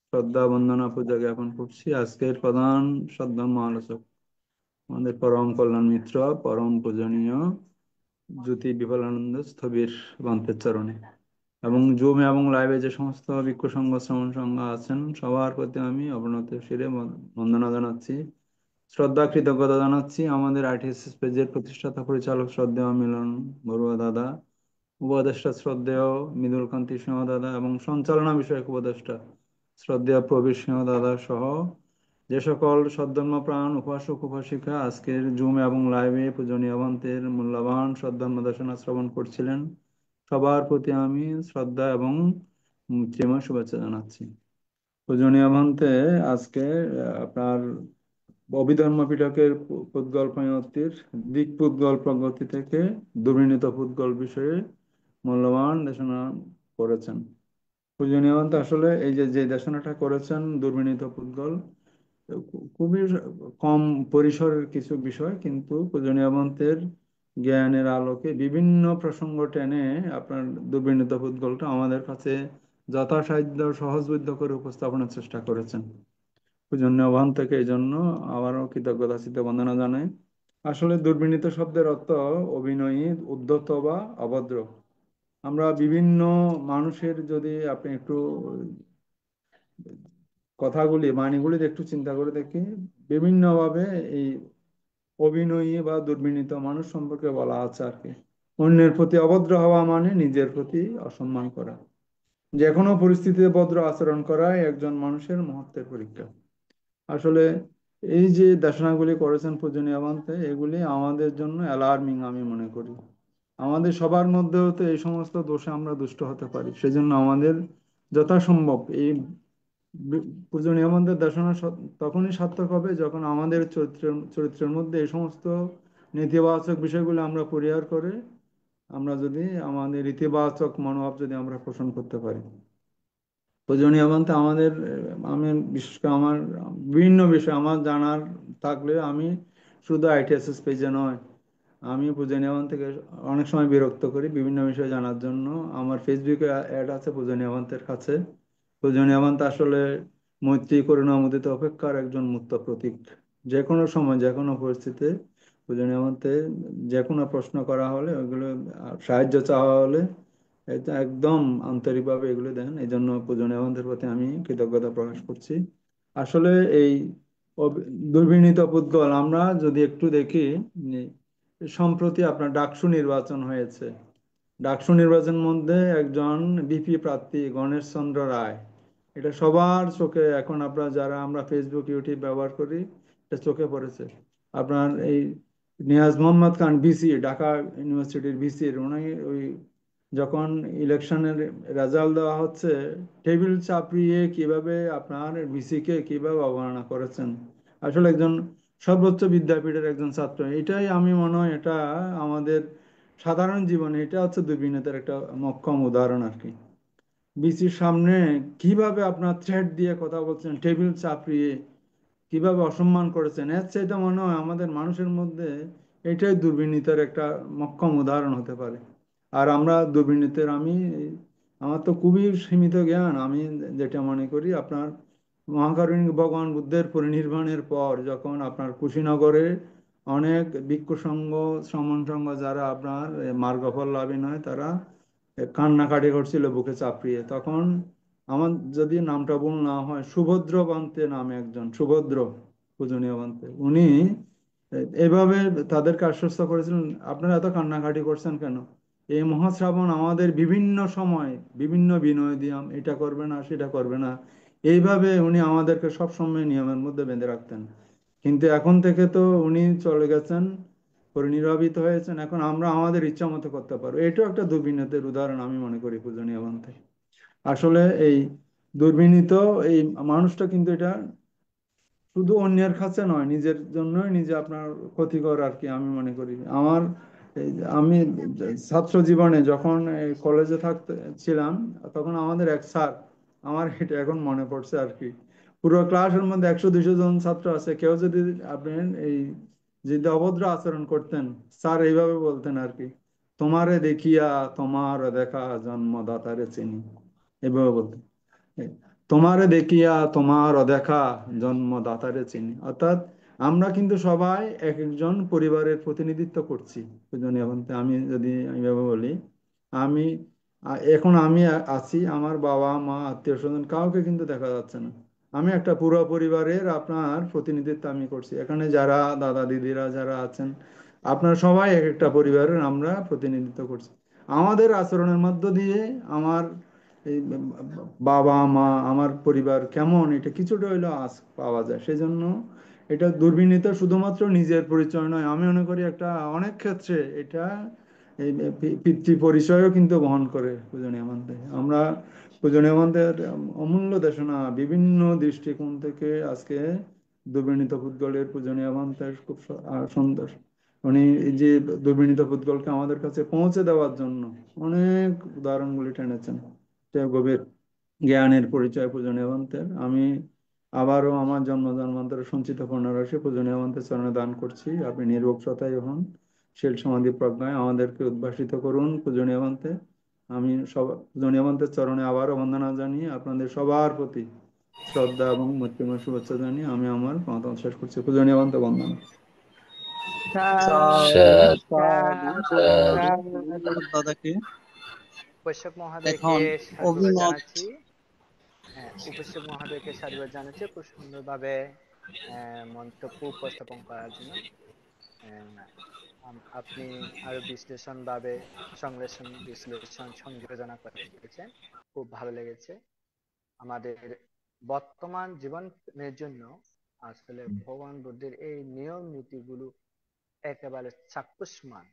শ্রদ্ধা বন্দনা পূজা জ্ঞাপন করছি। আজকের প্রধান সদ্ধর্ম আলোচক আমাদের পরম কল্যাণ মিত্র পরম পূজনীয় জ্যোতি বিফলানন্দ স্থবির বন্তের চরণে, এবং জুম এবং লাইভে যে সমস্ত ভিক্ষু সংঘ শ্রমণ সংঘ আছেন সবার প্রতি আমি অবনত শিরে বন্দনা জানাচ্ছি, শ্রদ্ধা কৃতজ্ঞতা জানাচ্ছি। আমাদের ITSS পেজের প্রতিষ্ঠাতা পরিচালক শ্রদ্ধেয় মিলন বড়ুয়া দাদা, উপদেষ্টা শ্রদ্ধেয় মৃদুল কান্তি সিংহ দাদা, এবং সঞ্চালনা বিষয়ক উপদেষ্টা শ্রদ্ধেয় প্রবীর সিংহ দাদা সহ যে সকল সদ্ধর্মপ্রাণ উপাসক উপাসিকা আজকের জুম এবং লাইভে পূজনীয় বন্তের মূল্যবান সদ্ধর্ম দেশনা শ্রবণ করছিলেন, সবার প্রতি আমি শ্রদ্ধা এবং প্রেম শুভেচ্ছা জানাচ্ছি। পূজনীয় ভন্তে আজকে আপনার অভিধর্ম পিটকের পুদ্গল পঁয়ত্রিশ দিক পুদ্গল প্রগতি থেকে দুর্বিনীত পুদ্গল বিষয়ে মূল্যবান দেশনা করেছেন। পূজনীয় ভন্তে আসলে এই যে দেশনাটা করেছেন দুর্বিনীত পুদ্গল খুবই কম পরিসরের কিছু বিষয়, কিন্তু পূজনীয় ভন্তের জ্ঞানের আলোকে বিভিন্ন প্রসঙ্গ টেনে আপনার দুর্বিনীত পুদ্গলটা আমাদের কাছে যথাসাধ্য সহজবোধ্য করে উপস্থাপনের চেষ্টা করেছেন। পূজনীয় ভান থেকে এই জন্য আবারও কৃতজ্ঞতা চিত্তে বন্দনা জানাই। আসলে দুর্বিনীত শব্দের অর্থ অভিনয়ী, উদ্ধত বা অভদ্র। আমরা বিভিন্ন মানুষের যদি আপনি একটু কথাগুলি বাণীগুলি একটু চিন্তা করে দেখি, বিভিন্নভাবে এই অভিনয়ী বা দুর্বিনীত মানুষ সম্পর্কে বলা আছে আর কি। অন্যের প্রতি অভদ্র হওয়া মানে নিজের প্রতি অসম্মান করা। যে কোনো পরিস্থিতিতে ভদ্র আচরণ করাই একজন মানুষের মহত্বের পরীক্ষা। আসলে এই যে দেশনাগুলি করেছেন পূজনীয় ভন্তে, এগুলি আমাদের জন্য অ্যালার্মিং আমি মনে করি। আমাদের সবার মধ্যেও তো এই সমস্ত দোষে আমরা দুষ্ট হতে পারি, সেজন্য আমাদের যথাসম্ভব এই পূজনীয় ভন্তের দেশনা তখনই সার্থক হবে যখন আমাদের চরিত্রের মধ্যে এই সমস্ত নেতিবাচক বিষয়গুলো আমরা পরিহার করে আমরা যদি আমাদের ইতিবাচক মনোভাব যদি আমরা পোষণ করতে পারি। পূজনীয় বলতে আমাদের আমি বিশেষ করে আমার বিভিন্ন বিষয় আমার জানার থাকলে আমি শুধু আইটিএসএস পেজে নয়, আমি পূজনীয় থেকে অনেক সময় বিরক্ত করি বিভিন্ন বিষয় জানার জন্য। আমার ফেসবুকে অ্যাড আছে পূজনীয় ভন্তের কাছে। পূজনীয় ভন্তে আসলে মৈত্রী, করুণা, মুদিত অপেক্ষার একজন মূর্ত প্রতীক। যে কোনো সময় যে কোনো পরিস্থিতিতে পূজনীয় ভন্তে যে কোনো প্রশ্ন করা হলে ওইগুলো সাহায্য চাওয়া হলে এটা একদম আন্তরিকভাবে এগুলো দেন। এই জন্য পূজনীয় ভন্তের প্রতি আমি কৃতজ্ঞতা প্রকাশ করছি। আসলে এই দুর্বিনীত পুদ্গল আমরা যদি একটু দেখি, সম্প্রতি আপনার ডাকসু নির্বাচন হয়েছে। ডাকসু নির্বাচনের মধ্যে একজন বিপি প্রার্থী গণেশ চন্দ্র রায়, এটা সবার চোখে এখন আপনারা যারা আমরা ফেসবুক ইউটিউব ব্যবহার করি এটা চোখে পড়েছে। আপনার এই নিয়াজ মোহাম্মদ খান ভিসি, ঢাকা ইউনিভার্সিটির ভিসির উনি ওই যখন ইলেকশনের রেজাল্ট দেওয়া হচ্ছে টেবিল চাপড়িয়ে কিভাবে আপনার ভিসিকে কিভাবে অবমাননা করেছেন। আসলে একজন সর্বোচ্চ বিদ্যাপীঠের একজন ছাত্র, এটাই আমি মনে হয় এটা আমাদের সাধারণ জীবনে এটা হচ্ছে দুর্বিনীতের একটা মক্ষম উদাহরণ আর কি। বিসির সামনে কিভাবে আপনার থ্রেড দিয়ে কথা বলছেন, টেবিল চাপড়িয়ে কিভাবে অসম্মান করেছেন, এর চাইতে মনে হয় আমাদের মানুষের মধ্যে এটাই দুর্বিনীতের একটা মক্ষম উদাহরণ হতে পারে। আর আমরা দুর্বিনীতের আমার তো খুবই সীমিত জ্ঞান, আমি যেটা মনে করি আপনার মহাকারুণিক ভগবান বুদ্ধের পরিনির্বাণের পর যখন আপনার কুশীনগরে অনেক ভিক্ষু সংঘ, শ্রমণ সংঘ যারা আপনার মার্গফল লাভী নয় তারা কান্নাকাটি করছিল বুকে চাপড়িয়ে, তখন আমার যদি নামটা ভুল না হয় সুভদ্র পান্তে নামে একজন, সুভদ্র পূজনীয় পান্তে, উনি এভাবে তাদেরকে আশ্বস্ত করেছিলেন আপনারা এত কান্নাকাটি করছেন কেন, এই মহাশ্রাবণ আমাদের বিভিন্ন সময় বিভিন্ন বিনয় দিয়াম, এটা করবে না সেটা করবে না, এইভাবে উনি আমাদেরকে সব সময় নিয়মের মধ্যে বেঁধে রাখতেন। কিন্তু এখন থেকে তো উনি চলে গেছেন, পরিনির্বাপিত হয়েছেন, এখন আমরা আমাদের ইচ্ছা মতো করতে পারবো। এটাও একটা দুর্বিনীতের উদাহরণ আমি মনে করি পূজনীয় পান্তে। আসলে এই দুর্বিনীত এই মানুষটা কিন্তু এটা শুধু অন্যের কাছে নয়, নিজের জন্যই নিজে আপনার ক্ষতিকর আর কি আমি মনে করি। আমার আমি ছাত্র জীবনে যখন কলেজে থাকতে ছিলাম তখন আমাদের এক স্যার, আমার এটা এখন মনে পড়ছে আর কি, পুরো ক্লাসের মধ্যে 100-200 জন ছাত্র আছে, কেউ যদি আপনি এই যদি অভদ্র আচরণ করতেন স্যার এইভাবে বলতেন আর কি, তোমারে দেখিয়া তোমার দেখা জন্মদাতারে চিনি, এভাবে বলতেন, তোমারে দেখিয়া তোমার অদেখা জন্মদাতারে চিনি। অর্থাৎ আমরা কিন্তু সবাই এক একজন পরিবারের প্রতিনিধিত্ব করছি পূজনীয় পান্তে। আমি যদি এইভাবে বলি, আমি এখন আমি আছি, আমার বাবা মা আত্মীয় স্বজন কাউকে কিন্তু দেখা যাচ্ছে না, আমি একটা পুরো পরিবারের আপনার প্রতিনিধিত্ব আমি করছি। এখানে যারা দাদা দিদিরা যারা আছেন আপনারা সবাই এক একটা পরিবারের আমরা প্রতিনিধিত্ব করছি। আমাদের আচরণের মধ্য দিয়ে আমার এই বাবা মা আমার পরিবার কেমন এটা কিছুটা হইলেও আজ পাওয়া যায়। সেজন্য এটা দুর্বিনীত শুধুমাত্র নিজের পরিচয় নয়, আমি মনে করি একটা অনেক ক্ষেত্রে এটা এই পিতৃ পরিচয়ও কিন্তু বহন করে পূজনীয় মানতে। আমরা পূজনীয় মহন্তের অমূল্য দেশনা বিভিন্ন দৃষ্টিকোণ থেকে আজকে দুর্বিনীত পুদ্গলের পূজনীয় মহন্তের খুব সুন্দর। উনি এই যে দুর্বিনীত পুদ্গলকে আমাদের কাছে পৌঁছে দেওয়ার জন্য অনেক উদাহরণগুলি টেনেছেন। এটা গভীর জ্ঞানের পরিচয় পূজনীয় মহন্তের। আমি আবারও আমার জন্ম জন্মান্তরের সঞ্চিত পুণ্যরাশি পূজনীয় মহন্তের চরণে দান করছি। আপনি নির্বক্সতায় হন, শীল সমাধি প্রজ্ঞায় আমাদেরকে উদ্ভাসিত করুন পূজনীয় মহন্তে। আমি সব পূজনীয় মহন্তের চরণে আবারও বন্দনা জানিয়ে আপনাদের সবার প্রতি শ্রদ্ধা এবং মৈত্রীময় শুভেচ্ছা জানিয়ে আমি আমার মতামত শেষ করছি। পূজনীয় মহন্তে বন্দনা। সাধু সাধু সাধু সাধু সাধু। ধন্যবাদ দাদাকে। উপস্যক মহোদয়কে এখন সাধুবাদ অভিমত। জানাচ্ছি। উপস্যক মহোদয়কে সাধুবাদ জানাচ্ছি খুব সুন্দরভাবে মন্তব্য উপস্থাপন করার জন্য। আপনি আরো বিশ্লেষণভাবে বিশ্লেষণ সংযোজনা করেছেন, খুব ভালো লেগেছে। আমাদের বর্তমান জীবনের জন্য আসলে ভগবান বুদ্ধের এই নিয়ম নীতিগুলো একেবারে চাক্ষুষ্মান।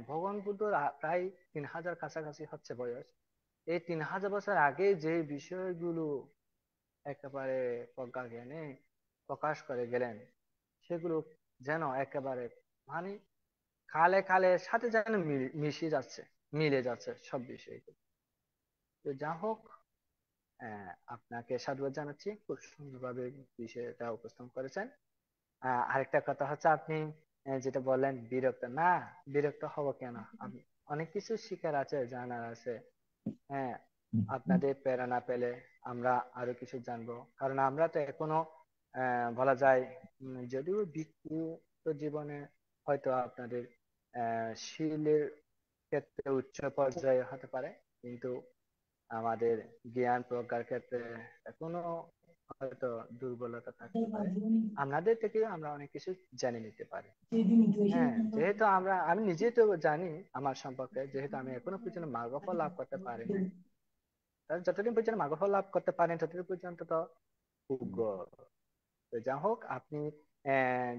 ভগবান বুদ্ধ প্রায় 3000 কাছাকাছি হচ্ছে বয়স। এই 3000 বছর আগে যে বিষয়গুলো একেবারে প্রজ্ঞা জ্ঞানে প্রকাশ করে গেলেন, সেগুলো যেন একেবারে মানে কালে কালে সাথে যেন মিশে যাচ্ছে, মিলে যাচ্ছে সব বিষয়গুলো। তো যা হোক, আপনাকে সাধুবাদ জানাচ্ছি, খুব সুন্দরভাবে বিষয়টা উপস্থাপন করেছেন। আরেকটা কথা হচ্ছে, আপনি যেটা বললেন বিরক্ত না, বিরক্ত হব কেন? অনেক কিছু শিখার আছে, জানার আছে। হ্যাঁ, আপনাদের প্রেরণা পেলে আমরা আরো কিছু জানবো, কারণ আমরা তো এখনো বলা যায় যদিও ব্যক্তিগত জীবনে হয়তো আপনাদের শীলের ক্ষেত্রে উচ্চ পর্যায়ে হতে পারে, কিন্তু আমাদের জ্ঞান প্রজ্ঞার ক্ষেত্রে এখনো হয়তো দুর্বলতা থাকতে পারে। আপনাদের থেকে আমরা অনেক কিছু জেনে নিতে পারি। যেহেতু আমি নিজেই তো জানি আমার সম্পর্কে, যেহেতু আমি এখনো পর্যন্ত মার্গফল লাভ করতে পারি নাই। যতদিন পর্যন্ত মার্গফল লাভ করতে পারেন ততদিন পর্যন্ত তো উগ্র। যা হোক, আপনি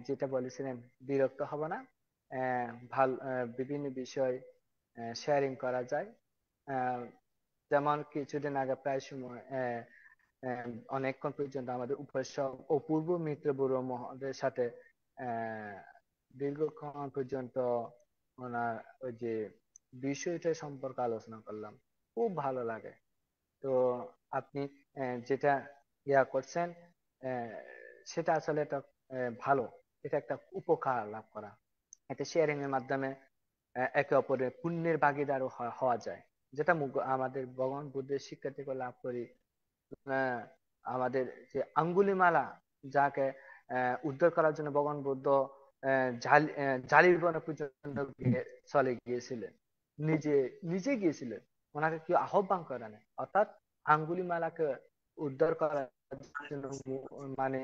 যেটা বলেছিলেন বিরক্ত হব না, ভালো বিভিন্ন বিষয় শেয়ারিং করা যায়। যেমন কিছুদিন আগে প্রায় সময় অনেকক্ষণ পর্যন্ত আমাদের উপাসক অপূর্ব মিত্র বড়ুয়া মহোদয়ের সাথে দীর্ঘক্ষণ পর্যন্ত ওনার ওই যে বিষয়টা সম্পর্কে আলোচনা করলাম, খুব ভালো লাগে। তো আপনি যেটা করছেন সেটা আসলে একটা ভালো, এটা একটা উপকার লাভ করা। এটা শেয়ারিং এর মাধ্যমে একে অপরের পুণ্যের ভাগিদারও হওয়া যায়, যেটা আমাদের ভগবান বুদ্ধের শিক্ষা থেকে লাভ করি। আমাদের যে আঙ্গুলিমালা, যাকে উদ্ধার করার জন্য ভগবান বুদ্ধ জালির বনে পর্যন্ত চলে গিয়েছিলেন, নিজে নিজে গিয়েছিলেন, ওনাকে কেউ আহ্বান করে না। অর্থাৎ আঙ্গুলিমালাকে উদ্ধার করার জন্য, মানে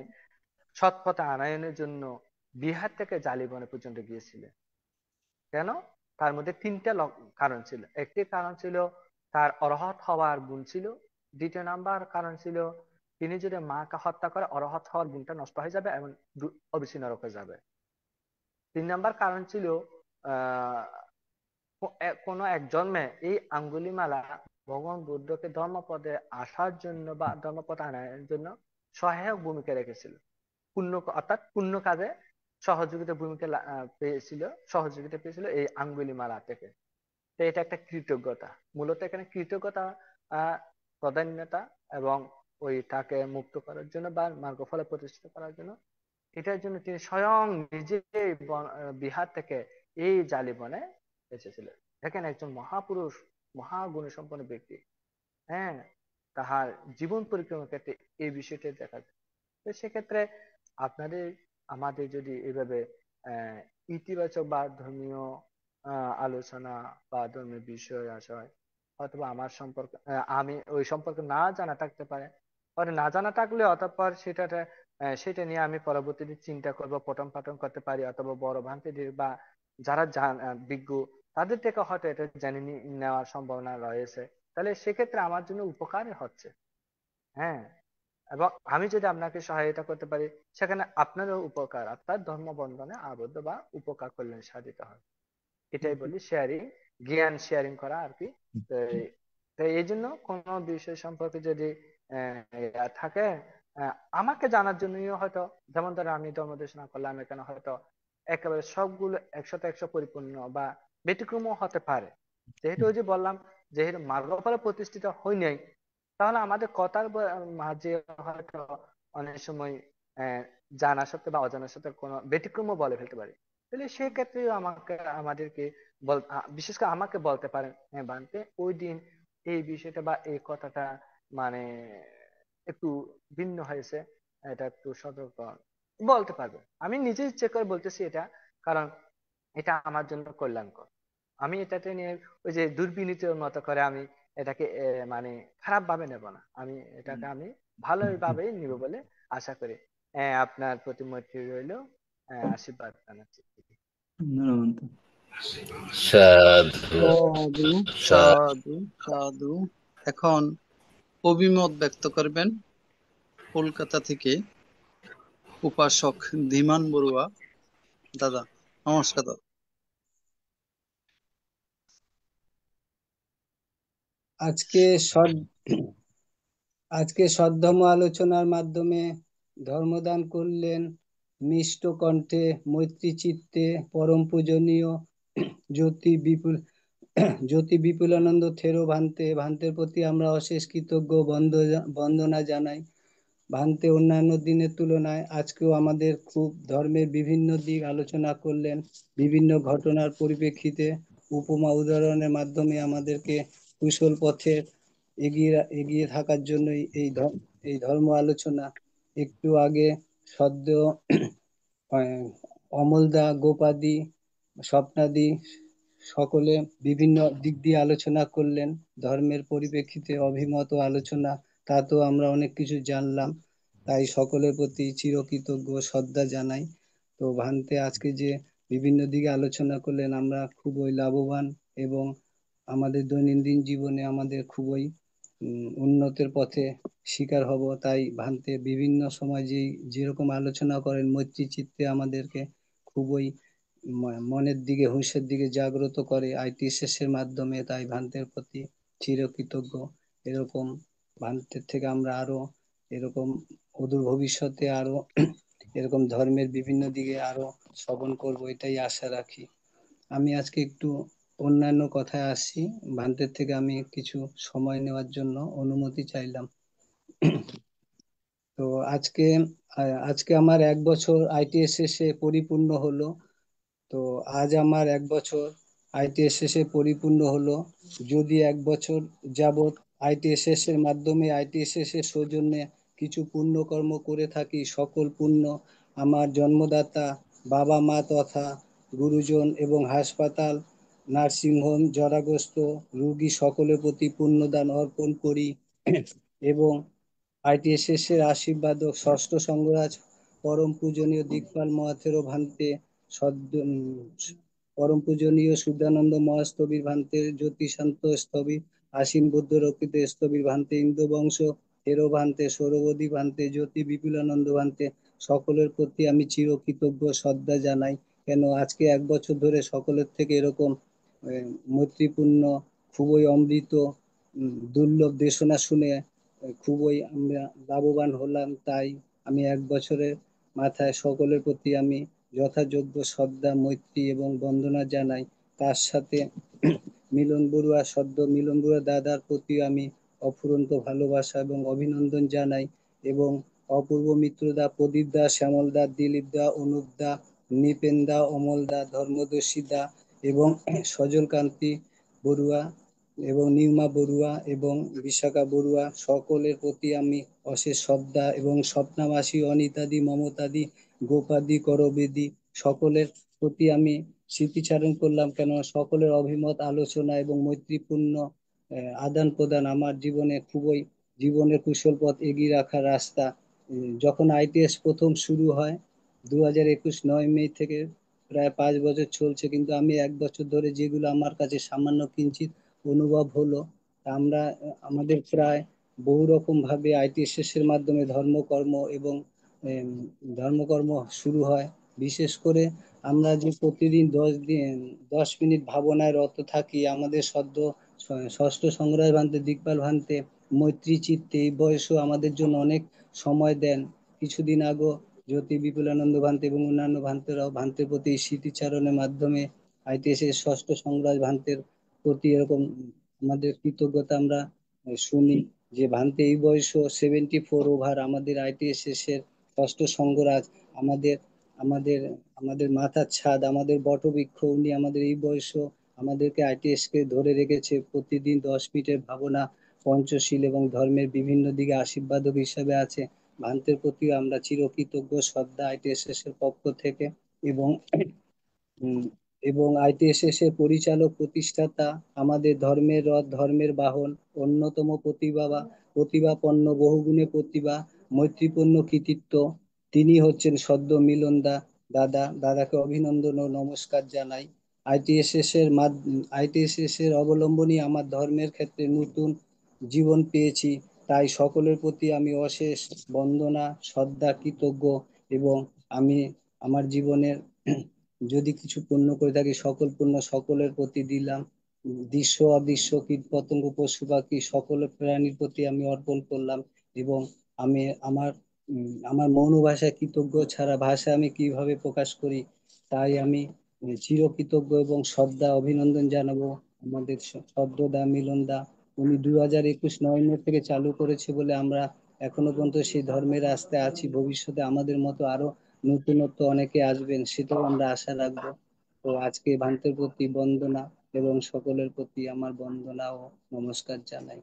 সৎ পথে আনয়নের জন্য বিহার থেকে জালিবনে পর্যন্ত গিয়েছিলেন। কেন? তার মধ্যে তিনটা কারণ ছিল। একটি কারণ ছিল তার অরহৎ হওয়ার গুণ ছিল। দ্বিতীয় নাম্বার কারণ ছিল তিনি যদি মাকে হত্যা করে অরহৎ হওয়ার গুণটা নষ্ট হয়ে যাবে এবং অবশ্যই নরকে যাবে। 3 নাম্বার কারণ ছিল আহ কোন এক জন্মে এই আঙ্গুলিমালা ভগবান বুদ্ধকে ধর্মপদে আসার জন্য বা ধর্মপথে আনার জন্য সহায়ক ভূমিকা রেখেছিল। অর্থাৎ পুণ্য কাজে সহযোগিতা পেয়েছিল এই আঙ্গুলিমালা থেকে। তো এটা একটা কৃতজ্ঞতা, মূলত এখানে কৃতজ্ঞতা, প্রাধান্যতা এবং ওই তাকে মুক্ত করার জন্য বা মার্গফলে প্রতিষ্ঠিত করার জন্য, এটার জন্য তিনি স্বয়ং নিজে বিহার থেকে এই জালিবনে এসেছিলেন। দেখেন, একজন মহাপুরুষ, মহাগুণ সম্পন্ন ব্যক্তি, তাহার জীবন পরিক্রমার ক্ষেত্রে এই বিষয়টি দেখা যায়। তো সেক্ষেত্রে আপনাদের আমাদের যদি এভাবে ইতিবাচক বা ধর্মীয় আলোচনা বা ধর্মীয় বিষয় আসা হয়, অথবা আমার সম্পর্কে আমি ওই সম্পর্কে না জানা থাকতে পারে, না জানা থাকলে অতঃপর সেটা নিয়ে আমি পরবর্তীতে চিন্তা করব, পঠন পাঠন করতে পারি, অথবা বড় ভান্তিদের বা যারা বিজ্ঞ তাদের থেকে হয়তো এটা জেনে নেওয়ার সম্ভাবনা রয়েছে। তাহলে সেক্ষেত্রে আমার জন্য উপকারই হচ্ছে। এবং আমি যদি আপনাকে সহায়তা করতে পারি, সেখানে আপনারও উপকার, অর্থাৎ ধর্ম বন্ধনে আবদ্ধ বা উপকার কল্যাণ সাধিত হয়। এটাই বলি, শেয়ারিং, জ্ঞান শেয়ারিং করা আর কি। তো এই জন্য কোনো বিষয় সম্পর্কে যদি থাকে, আমাকে জানার জন্যই হয়তো, যেমন ধরো আমি ধর্ম দেশনা করলাম, এখানে হয়তো একেবারে সবগুলো 100% পরিপূর্ণ বা ব্যতিক্রমও হতে পারে। যেহেতু ওই যে বললাম, যেহেতু মার্গফলে প্রতিষ্ঠিত হই নাই, তাহলে আমাদের কথার মাঝে হয়তো অনেক সময় আহ, জানা সত্ত্বে বা অজানা সত্ত্বে কোনো ব্যতিক্রমও বলে ফেলতে পারি। তাহলে সেক্ষেত্রে আমাদেরকে বিশেষ করে আমাকে বলতে পারেন, হ্যাঁ বান্তে ওই দিন এই বিষয়টা বা এই কথাটা মানে একটু ভিন্ন হয়েছে, এটা একটু সতর্ক বলতে পারবে। আমি নিজে ইচ্ছে করে বলতেছি এটা, কারণ এটা আমার জন্য কল্যাণকর। আমি এটাতে নিয়ে ওই যে দুর্বিনীতির মতো করে আমি এটাকে মানে খারাপ ভাবে নেব না, আমি এটাকে আমি ভালোভাবেই নিব বলে আশা করি। আপনার প্রতি মৈত্রী রইল, আশীর্বাদ জানাচ্ছি। ধন্যবাদ। সাধু সাধু সাধু সাধু। এখন অভিমত ব্যক্ত করবেন কলকাতা থেকে উপাসক ধীমান বড়ুয়া। দাদা নমস্কার। দাদা আজকে সদ আজকে সদ্ধর্ম আলোচনার মাধ্যমে ধর্মদান করলেন মিষ্ট কণ্ঠে মৈত্রী চিত্তে পরম পূজনীয় জ্যোতি বিপুল জ্যোতি বিপুলানন্দ থেরো ভান্তের প্রতি আমরা অশেষ কৃতজ্ঞ বন্দনা জানাই। ভান্তে অন্যান্য দিনের তুলনায় আজকেও আমাদের খুব ধর্মের বিভিন্ন দিক আলোচনা করলেন, বিভিন্ন ঘটনার পরিপ্রেক্ষিতে উপমা উদাহরণের মাধ্যমে আমাদেরকে কুশল পথে এগিয়ে থাকার জন্য এই ধর্ম আলোচনা। একটু আগে সদ্য অমলদা, গোপাদি, স্বপ্নাদি সকলে বিভিন্ন দিক দিয়ে আলোচনা করলেন, ধর্মের পরিপ্রেক্ষিতে অভিমত ও আলোচনা, তাতেও আমরা অনেক কিছু জানলাম। তাই সকলের প্রতি চিরকৃতজ্ঞ শ্রদ্ধা জানাই। তো ভান্তে আজকে যে বিভিন্ন দিকে আলোচনা করলেন, আমরা খুবই লাভবান এবং আমাদের দৈনন্দিন জীবনে আমাদের খুবই উন্নতির পথে শিকার হব। তাই ভান্তে বিভিন্ন সময় যেরকম আলোচনা করেন মৈত্রী চিত্তে আমাদেরকে খুবই মনের দিকে হুঁশের দিকে জাগ্রত করে ITSS এর মাধ্যমে। তাই ভান্তের প্রতি চিরকৃতজ্ঞ। এরকম ভান্তের থেকে আমরা আরো এরকম অদূর ভবিষ্যতে আরো এরকম ধর্মের বিভিন্ন দিকে আরো শ্রবণ করব, এটাই আশা রাখি। আমি আজকে একটু অন্যান্য কথায় আসছি, ভান্তের থেকে আমি কিছু সময় নেওয়ার জন্য অনুমতি চাইলাম। তো আজকে আমার 1 বছর ITSS এ পরিপূর্ণ হলো। তো আজ আমার 1 বছর ITSS এ পরিপূর্ণ হলো। যদি 1 বছর যাবৎ ITSS এর মাধ্যমে ITSS এর সৌজন্যে কিছু পুণ্যকর্ম করে থাকি, সকল পুণ্য আমার জন্মদাতা বাবা মা তথা গুরুজন এবং হাসপাতাল, নার্সিংহোম, জরাগ্রস্ত রোগী সকলের প্রতি পুণ্যদান অর্পণ করি এবং ITSS এর আশীর্বাদ ও ষষ্ঠ সংঘরাজ পরম পূজনীয় দিকপাল মহাথেরো ভান্তে পরম পূজনীয় শুদ্ধানন্দ মহাস্থবির ভান্তে জ্যোতিষান্ত স্থবির আসীন বুদ্ধ রক্ষিত স্থবির ভান্তে ইন্দু বংশ থেরো ভান্তে সৌরবদী ভান্তে জ্যোতি বিপুলানন্দ ভান্তে সকলের প্রতি আমি চিরকৃতজ্ঞ শ্রদ্ধা জানাই। কেন আজকে 1 বছর ধরে সকলের থেকে এরকম মৈত্রীপূর্ণ খুবই অমৃত দুর্লভ দেশনা শুনে খুবই আমরা লাভবান হলাম। তাই আমি 1 বছরের মাথায় সকলের প্রতি আমি যথাযোগ্য শ্রদ্ধা মৈত্রী এবং বন্দনা জানাই। তার সাথে মিলন বড়ুয়া মিলন বড়ুয়া দাদার প্রতি আমি অফুরন্ত ভালোবাসা এবং অভিনন্দন জানাই এবং অপূর্ব মিত্রদা, প্রদীপ দা, শ্যামল দা, দিলীপ দা, অনুপ দা, নিপেন দা, অমল দা, ধর্মদর্শী দা এবং সজল কান্তি বড়ুয়া এবং নির্মা বড়ুয়া এবং বিশাখা বড়ুয়া সকলের প্রতি আমি অশেষ শ্রদ্ধা এবং স্বপ্নাবাসী অনিতাদি, মমতাদি, গোপাদি, করবেদি সকলের প্রতি আমি স্মৃতিচারণ করলাম। কেন সকলের অভিমত আলোচনা এবং মৈত্রীপূর্ণ আদান প্রদান আমার জীবনে খুবই জীবনের কুশল পথ এগিয়ে রাখার রাস্তা। যখন ITS প্রথম শুরু হয় 2021 9 মে থেকে প্রায় 5 বছর চলছে, কিন্তু আমি 1 বছর ধরে যেগুলো আমার কাছে সামান্য কিঞ্চিত অনুভব হলো, আমরা আমাদের প্রায় বহু রকম ভাবে ITSS এর মাধ্যমে ধর্মকর্ম এবং ধর্মকর্ম শুরু হয়। বিশেষ করে আমরা যে প্রতিদিন 10 মিনিট ভাবনায় রত থাকি, আমাদের ষষ্ঠ সংগ্রহ ভান্তে, দিকপাল ভান্তে, মৈত্রী চিত্তে এই বয়সও আমাদের জন্য অনেক সময় দেন। কিছুদিন আগে জ্যোতি বিপুলানন্দ ভান্তে এবং অন্যান্য ভান্তেরাও ভান্তের প্রতি স্মৃতিচারণের মাধ্যমে ITS এর ষষ্ঠ সংগ্রহ ভান্তের প্রতি এরকম আমাদের কৃতজ্ঞতা আমরা শুনি, যে ভান্তে এই বয়সও 74 ওভার আমাদের ITS এর ষষ্ঠ সংগ্রহ আমাদের আমাদের আমাদের মাথার ছাদ, আমাদের বটবৃক্ষ, উনি আমাদের এই বয়সও আমাদেরকে ITS কে ধরে রেখেছে। প্রতিদিন 10 মিনিটের ভাবনা, পঞ্চশীল এবং ধর্মের বিভিন্ন দিকে আশীর্বাদক হিসাবে আছে। ভান্তের প্রতি আমরা চিরকৃতজ্ঞ, শ্রদ্ধা ITS এর পক্ষ থেকে। এবং এবং ITSS এর পরিচালক, প্রতিষ্ঠাতা, আমাদের ধর্মের রথ, ধর্মের বাহন, অন্যতম প্রতিভাপন্ন, বহুগুণে প্রতিভা, মৈত্রীপূর্ণ কৃতিত্ব, তিনি হচ্ছেন সদ্য মিলনদা দাদাকে অভিনন্দন ও নমস্কার জানাই। ITSS এর অবলম্বনে আমার ধর্মের ক্ষেত্রে নতুন জীবন পেয়েছি, তাই সকলের প্রতি আমি অশেষ বন্দনা, শ্রদ্ধা, কৃতজ্ঞ। এবং আমি আমার জীবনের যদি কিছু পুণ্য করে থাকি, সকল পুণ্য সকলের প্রতি দিলাম। দৃশ্য অদৃশ্য কীট পতঙ্গ পশু পাখি সকলের প্রাণীর প্রতি আমি অর্পণ করলাম। এবং আমি আমার মৌন ভাষায় কৃতজ্ঞ ছাড়া ভাষা আমি কিভাবে প্রকাশ করি, তাই আমি চিরকৃতজ্ঞ এবং শ্রদ্ধা অভিনন্দন জানাবো আমাদের সদ্যদা মিলনদা। উনি 2021 নভেম্বর থেকে চালু করেছে বলে আমরা এখনো পর্যন্ত সেই ধর্মের রাস্তায় আছি। ভবিষ্যতে আমাদের মতো আরো নতুনত্ব অনেকে আসবেন, সেটাও আমরা আশা রাখবো। তো আজকে ভান্তের প্রতি বন্দনা এবং সকলের প্রতি আমার বন্দনা ও নমস্কার জানাই।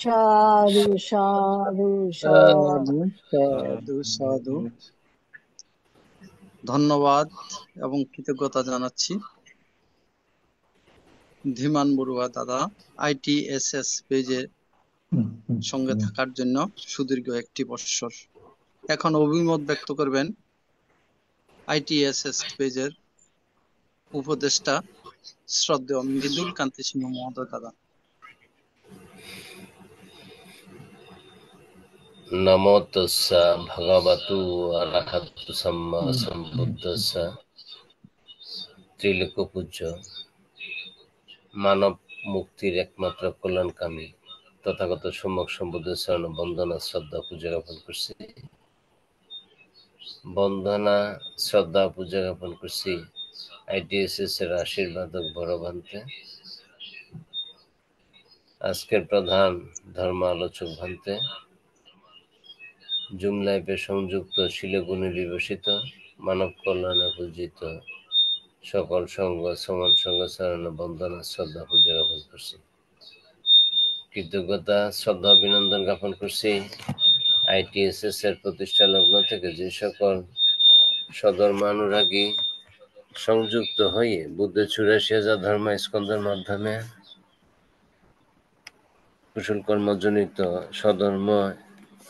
সাধু সাধু সাধু। সাধু সাধু। ধন্যবাদ এবং কৃতজ্ঞতা জানাচ্ছি ধীমান বড়ুয়া দাদা ITSS পেজের সঙ্গে থাকার জন্য সুদীর্ঘ 1 বৎসর। এখন অভিমত ব্যক্ত করবেন ITSS পেজের উপদেষ্টা শ্রদ্ধেয় মৃদুল কান্তি সিংহ মহোদয় দাদা। নমো তস্যা ভগবতু অরহতু সম্মা সম্বুদ্ধস্য। ত্রিলোক পূজ্য মানব মুক্তির একমাত্র কল্যাণকামী তথাগত সম্যক সম্বুদ্ধের চরণ বন্দনা, শ্রদ্ধা, পূজা জ্ঞাপন করছি। বন্দনা, শ্রদ্ধা, পূজা জ্ঞাপন করছি ITSS এর আশীর্বাদক বড় ভান্তে, আজকের প্রধান ধর্ম আলোচক ভান্তে, জুম লাইভে সংযুক্ত শিলগুণী বিভূষিত মানব কল্যাণে পূজিত সকল সঙ্গ সমান সঙ্গ চরণ বন্দনা, শ্রদ্ধা, পূজা জ্ঞাপন করছি। কৃতজ্ঞতা, শ্রদ্ধা, অভিনন্দন জ্ঞাপন করছি ITSS এর প্রতিষ্ঠা লগ্ন থেকে যে সকল সধর্মানুরাগী সংযুক্ত হয়ে বুদ্ধের 84,000 ধর্ম স্কন্ধের মাধ্যমে কুশল কর্মজনিত স্বধর্ম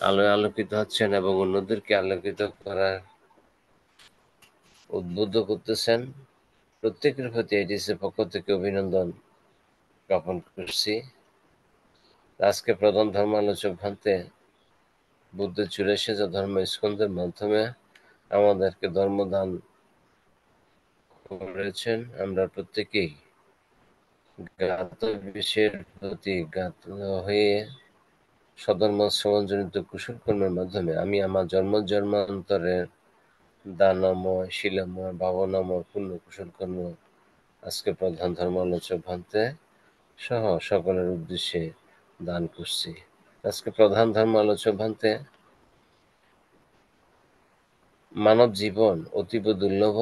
আলোয় আলোকিত হচ্ছেন এবং অন্যদেরকে আলোকিত করার উদ্বুদ্ধ করতেছেন, প্রত্যেকের প্রতি ITSS এর পক্ষ থেকে অভিনন্দন জ্ঞাপন করছি। আজকে প্রধান ধর্ম আলোচক ভান্তে বুদ্ধের 84,000 ধর্ম স্কন্ধের মাধ্যমে আমাদেরকে ধর্মদান করেছেন। আমরা প্রত্যেকেই জ্ঞাত বিষয়ের প্রতি জ্ঞাত হয়ে সধর্ম শ্রবণজনিত কুশল কর্মের মাধ্যমে আমি আমার জন্মান্তরের দানময়, শিলাময়, ভাবনাময় পূর্ণ কুশল কর্ম আজকে প্রধান ধর্ম আলোচক ভান্তে সহ সকলের উদ্দেশ্যে দান করছি। আজকে প্রধান ধর্ম আলোচক ভান্তে মানব জীবন অতীব দুর্লভ,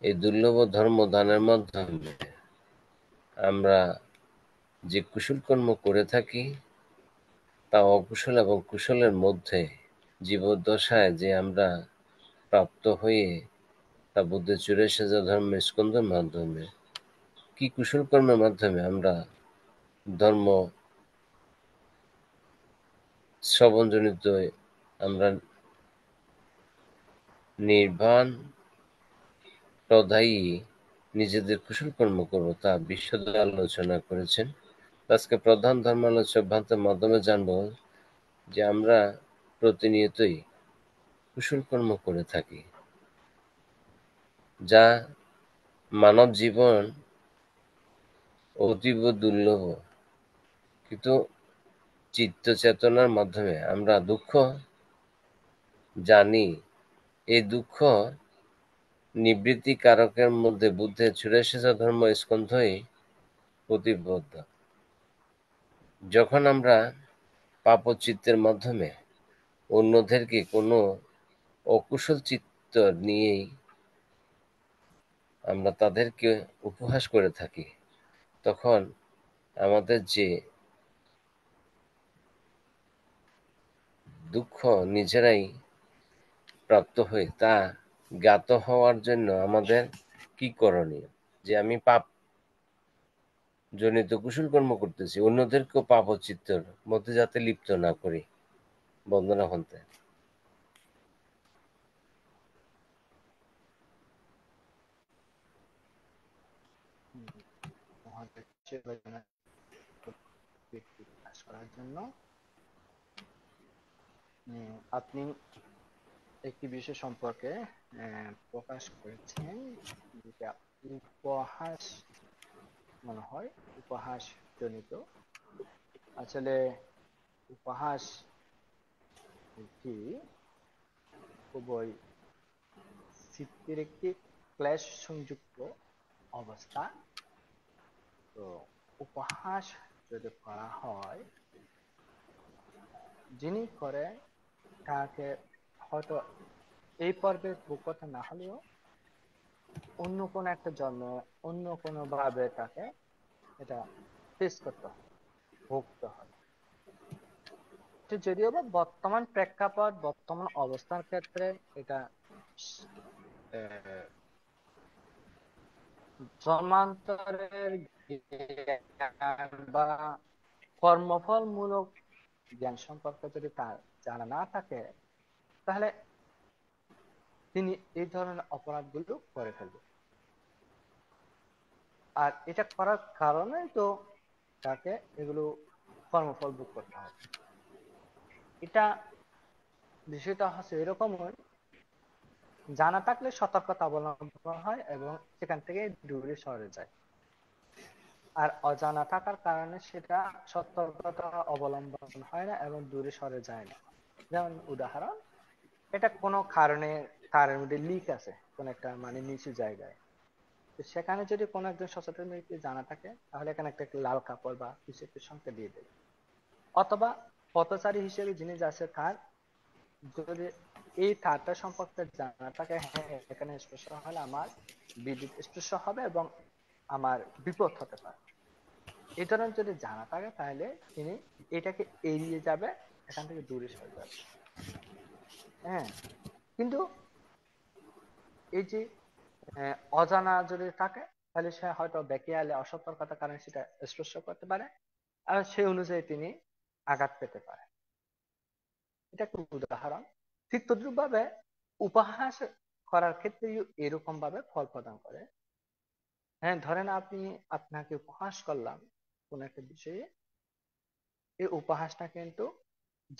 এই দুর্লভ ধর্ম দানের মাধ্যমে আমরা যে কুশল কর্ম করে থাকি তা অকুশল এবং কুশলের মধ্যে জীবদ্দশায় যে আমরা প্রাপ্ত হয়ে তা বুদ্ধের 84,000 ধর্ম স্কন্ধের মাধ্যমে কি কুশল কর্মের মাধ্যমে আমরা ধর্ম শ্রবণজনিত আমরা নির্বাণ প্রদায়ী নিজেদের কুশল কর্ম করব তা বিশদ আলোচনা করেছেন। আজকে প্রধান ধর্মালোচক ভান্তের মাধ্যমে জানব যে আমরা প্রতিনিয়তই কুশল কর্ম করে থাকি। যা মানব জীবন অতীব দুর্লভ, কিন্তু চিত্ত চেতনার মাধ্যমে আমরা দুঃখ জানি। এই দুঃখ নিবৃত্তি কারকের মধ্যে বুদ্ধের চুরাশিটা ধর্ম স্কন্ধই প্রতিবদ্ধ। যখন আমরা পাপচিত্তের মাধ্যমে অন্যদেরকে কোনো অকুশল চিত্ত নিয়েই আমরা তাদেরকে উপহাস করে থাকি, তখন আমাদের যে দুঃখ নিজেরাই প্রাপ্ত হই তা জ্ঞাত হওয়ার জন্য আমাদের কি করণীয়? যে আমি পাপ জনিত কুশল কর্ম করতেছি, অন্যদেরকেও পাপ ও চিত্তর মধ্যে যাতে লিপ্ত না করি। বন্দনা হন্তে। মহাদেব ব্যক্তি প্রকাশ করার জন্য আপনি একটি বিষয় সম্পর্কে প্রকাশ করেছেন, যেটা উপহাস মনে হয়, উপহাস জনিত। আসলে উপহাস কি খুবই চিত্তের একটি ক্লেশ সংযুক্ত অবস্থা। তো উপহাস যদি করা হয়, যিনি করে তাকে হয়তো এই পর্বের ভোগ্যতা না হলেও অন্য কোনো একটা জন্ম, অন্য কোনো ভাবে তাকে এটা ফেস করতে হয়, ভুগতে হয়। যদিও বা বর্তমান প্রেক্ষাপট, বর্তমান অবস্থার ক্ষেত্রে এটা জন্মান্তরের জ্ঞান বা কর্মফলমূলক জ্ঞান সম্পর্কে যদি তার জানা না থাকে, তাহলে তিনি এই ধরনের অপরাধগুলো করে ফেলবে। আর এটা করার কারণে তো তাকে এগুলো কর্মফল ভোগ করতে হবে। এটা বিষয়টা হচ্ছে এরকম, জানা থাকলে সতর্কতা অবলম্বন হয় এবং সেখান থেকে দূরে সরে যায়। আর অজানা থাকার কারণে সেটা সতর্কতা অবলম্বন হয় না এবং দূরে সরে যায় না। যেমন উদাহরণ, এটা কোনো কারণে তারের মধ্যে লিক আছে কোন একটা মানে নিচু জায়গায়, তো সেখানে যদি কোনো একজন সচেতন ব্যক্তি জানা থাকে, তাহলে এখানে একটা লাল কাপড় বা কিছু একটা সংকেত দিয়ে দেবে। অথবা পথচারী হিসেবে যিনি যাচ্ছে তার যদি এই তারটা সম্পর্কে জানা থাকে, হ্যাঁ এখানে স্পর্শ হলে আমার বিদ্যুৎ স্পর্শ হবে এবং আমার বিপদ হতে পারে, এই ধরনের যদি জানা থাকে, তাহলে তিনি এটাকে এড়িয়ে যাবে, এখান থেকে দূরে সরে যাবে। হ্যাঁ, কিন্তু এই যে অজানা যদি থাকে, তাহলে সে হয়তো বেকিয়ালে অসতর্কতার কারণে সেটা স্পর্শ করতে পারে, আর সেই অনুযায়ী তিনি আঘাত পেতে পারে। এটা একটা উদাহরণ। ঠিক তদ্রুপ ভাবে উপহাস করার ক্ষেত্রে এরকম ভাবে ফল প্রদান করে। হ্যাঁ, ধরেন আপনাকে উপহাস করলাম কোন একটা বিষয়ে, এই উপহাসটা কিন্তু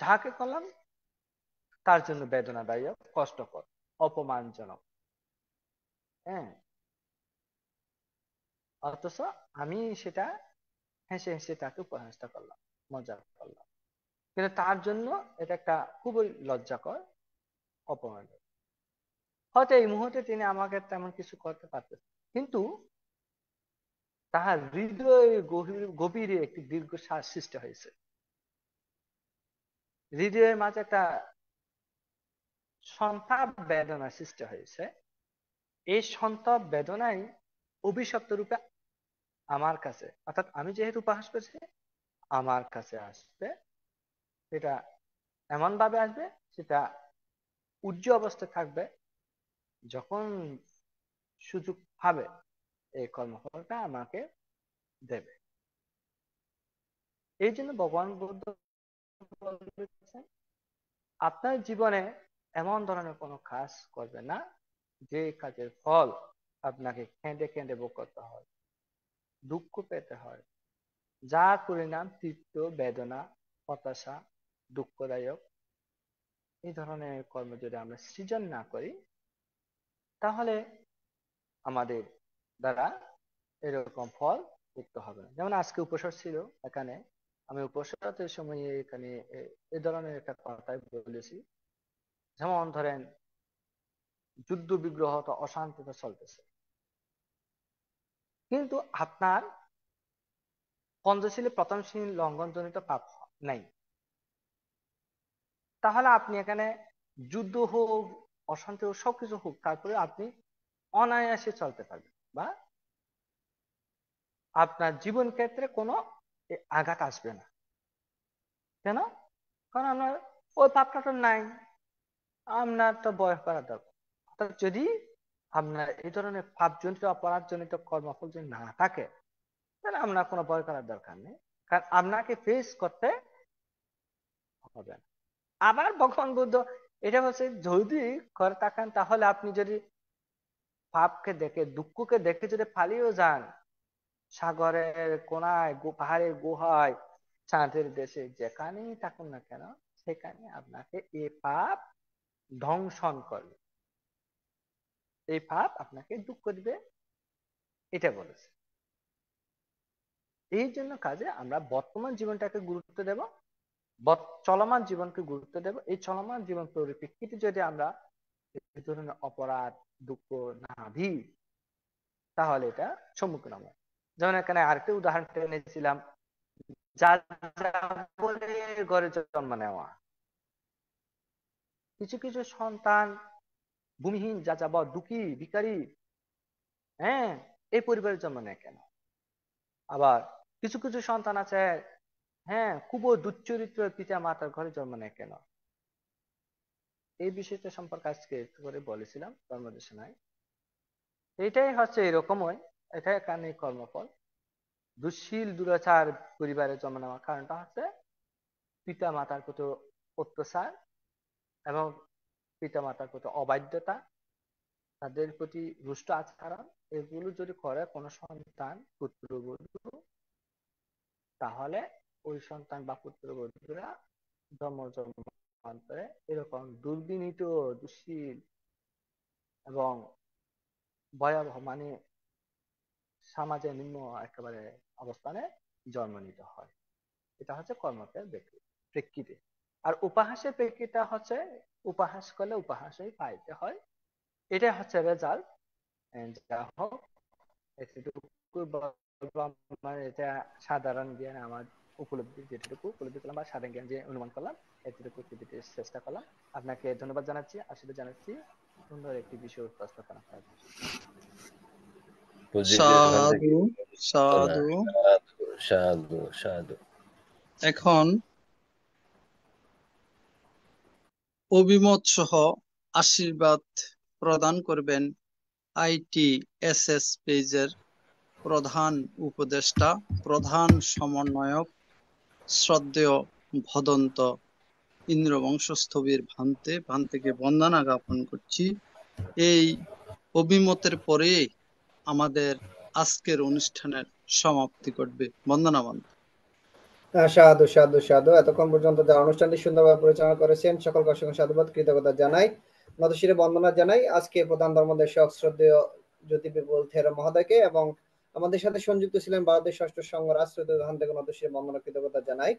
যাকে করলাম তার জন্য বেদনাদায়ক, কষ্টকর, অপমানজনক। হ্যাঁ, অথচ আমি সেটা হেসে হেসে তাকে উপহাসটা করলাম, মজা করলাম, কিন্তু তার জন্য এটা একটা খুবই লজ্জাকর, অপমান। হয়তো এই মুহূর্তে তিনি আমাকে তেমন কিছু করতে পারতেন, কিন্তু তাহার হৃদয়ের গভীরে একটি দীর্ঘশ্বাস সৃষ্টি হয়েছে। হৃদয়ের মাঝে একটা সন্তাপ বেদনা সৃষ্টি হয়েছে। এই সন্তাপ বেদনাই অভিশপ্ত রূপে আমার কাছে, অর্থাৎ আমি যেহেতু উপহাস করছি, আমার কাছে আসবে। সেটা এমন ভাবে আসবে, সেটা উজ্জ্বল অবস্থায় থাকবে, যখন সুযোগ পাবে এই কর্মফলটা আমাকে দেবে। এই জন্য ভগবান বুদ্ধ বলেছেন, আপনার জীবনে এমন ধরনের কোনো কাজ করবে না যে কাজের ফল আপনাকে কেঁদে কেঁদে ভোগ করতে হয়, দুঃখ পেতে হয়, যার পরিণাম তৃপ্ত, বেদনা, হতাশা, দুঃখদায়ক। এই ধরনের কর্ম যদি আমরা সৃজন না করি, তাহলে আমাদের দ্বারা এরকম ফল যুক্ত হবে না। যেমন আজকে উপসর ছিল, এখানে আমি উপসরের সময় এখানে এই ধরনের একটা কথাই বলেছি। যেমন ধরেন যুদ্ধ বিগ্রহ তো অশান্তিতে চলতেছে, কিন্তু আপনার পঞ্চশীলে প্রথম শ্রেণী লঙ্ঘনজনিত পাপ নাই, তাহলে আপনি এখানে যুদ্ধ হোক, অশান্তি হোক, সবকিছু হোক, তারপরে আপনি অনায়াসে চলতে পারবেন বা আপনার জীবন ক্ষেত্রে কোনো আঘাত আসবে না। কেন? কারণ আপনার ওই পাপটা তো নাই, আপনার তো বয়স করার দরকার। অর্থাৎ যদি আপনার এই ধরনের পাপজনিত অপরাধজনিত কর্মফল যদি না থাকে, তাহলে আপনার কোনো ভয় করার দরকার নেই, কারণ আপনাকে ফেস করতে হবে না। আবার ভগবান বুদ্ধ এটা হচ্ছে, যদি করে থাকেন তাহলে আপনি যদি পাপকে দেখে, দুঃখকে দেখে যদি পালিয়েও যান, সাগরের কোনায়, পাহাড়ের গুহায়, চাঁদের দেশে, যেখানেই থাকুন না কেন, সেখানে আপনাকে এই পাপ ধ্বংসন করবে, এই পাপ আপনাকে দুঃখ দিবে, এটা বলেছে। এই জন্য কাজে আমরা বর্তমান জীবনটাকে গুরুত্ব দেব, চলমান জীবনকে গুরুত্ব দেব। এই চলমান জীবন পরিপ্রেক্ষিতে যদি আমরা এই ধরনের অপরাধ দুঃখ না দিই, তাহলে এটা সম্মুখীন হবে। যেমন এখানে আরেকটা উদাহরণ টেনেছিলাম, যাযাবরের ঘরে জন্ম নেওয়া। কিছু কিছু সন্তান ভূমিহীন, যাযাবর, দুঃখী, ভিখারি, হ্যাঁ, এই পরিবারের জন্ম নেয় কেন? আবার কিছু কিছু সন্তান আছে, হ্যাঁ, খুব দুশ্চরিত্র পিতা মাতার ঘরে জন্ম নেয় কেন? এই বিষয়টা সম্পর্কে আজকে একটু করে বলেছিলাম কর্মদেশনায়। এটাই হচ্ছে এরকমই, এটাই কারণে কর্মফল। দুঃশীল দুরাচার পরিবারে জন্ম নেওয়ার কারণটা হচ্ছে পিতা মাতার প্রতি অত্যাচার এবং পিতা মাতার প্রতি অবাধ্যতা, তাদের প্রতি রুষ্ট আচরণ, এগুলো যদি করে কোনো সন্তান, পুত্রবধূ, তাহলে ওই সন্তান বা পুত্রবধূরা জন্মান্তরে এরকম দুর্বিনীত, দুঃশীল এবং ভয়াবহ, মানে সমাজে নিম্ন একেবারে অবস্থানে জন্ম নিতে হয়। এটা হচ্ছে কর্মকের প্রেক্ষিতে। আর উপহাসের প্রেক্ষিতে হচ্ছে, উপহাস করলে উপহাসই পাইতে হয়, এটা হচ্ছে রেজাল্ট। যা হোক, এতটুকু বলবো। আমার এটা সাধারণ জ্ঞান, আমার উপলব্ধি, যেটুকু উপলব্ধি করলাম বা সাধারণ জ্ঞান যে অনুমান করলাম, এতটুকু চেষ্টা করলাম। আপনাকে ধন্যবাদ জানাচ্ছি, আসলে জানাচ্ছি সুন্দর একটি বিষয় উপস্থাপনা করার জন্য। সাধু সাধু। সাধু সাধু। এখন অভিমত সহ আশীর্বাদ প্রদান করবেন ITSS পেজের প্রধান উপদেষ্টা, প্রধান সমন্বয়ক, শ্রদ্ধেয় ভদন্ত ইন্দ্রবংশস্থবির ভান্তেকে বন্দনা জ্ঞাপন করছি। এই অভিমতের পরে আমাদের আজকের অনুষ্ঠানের সমাপ্তি ঘটবে। বন্দনা ভান্তে। সাধু সাধু সাধু। এতক্ষণ পর্যন্ত যারা অনুষ্ঠানটি সুন্দরভাবে পরিচালনা করেছেন, সকলকে অসংখ্য সাধুবাদ, কৃতজ্ঞতা জানাই, নতশিরে বন্দনা জানাই। আজকে প্রধান ধর্মদেশক শ্রদ্ধেয় জ্যোতি বিপুল থেরো মহোদয়কে এবং আমাদের সাথে সংযুক্ত ছিলেন ভারতের ষষ্ঠ সংঘ রাষ্ট্রদূত থেকে নতশিরে বন্দনা, কৃতজ্ঞতা জানাই।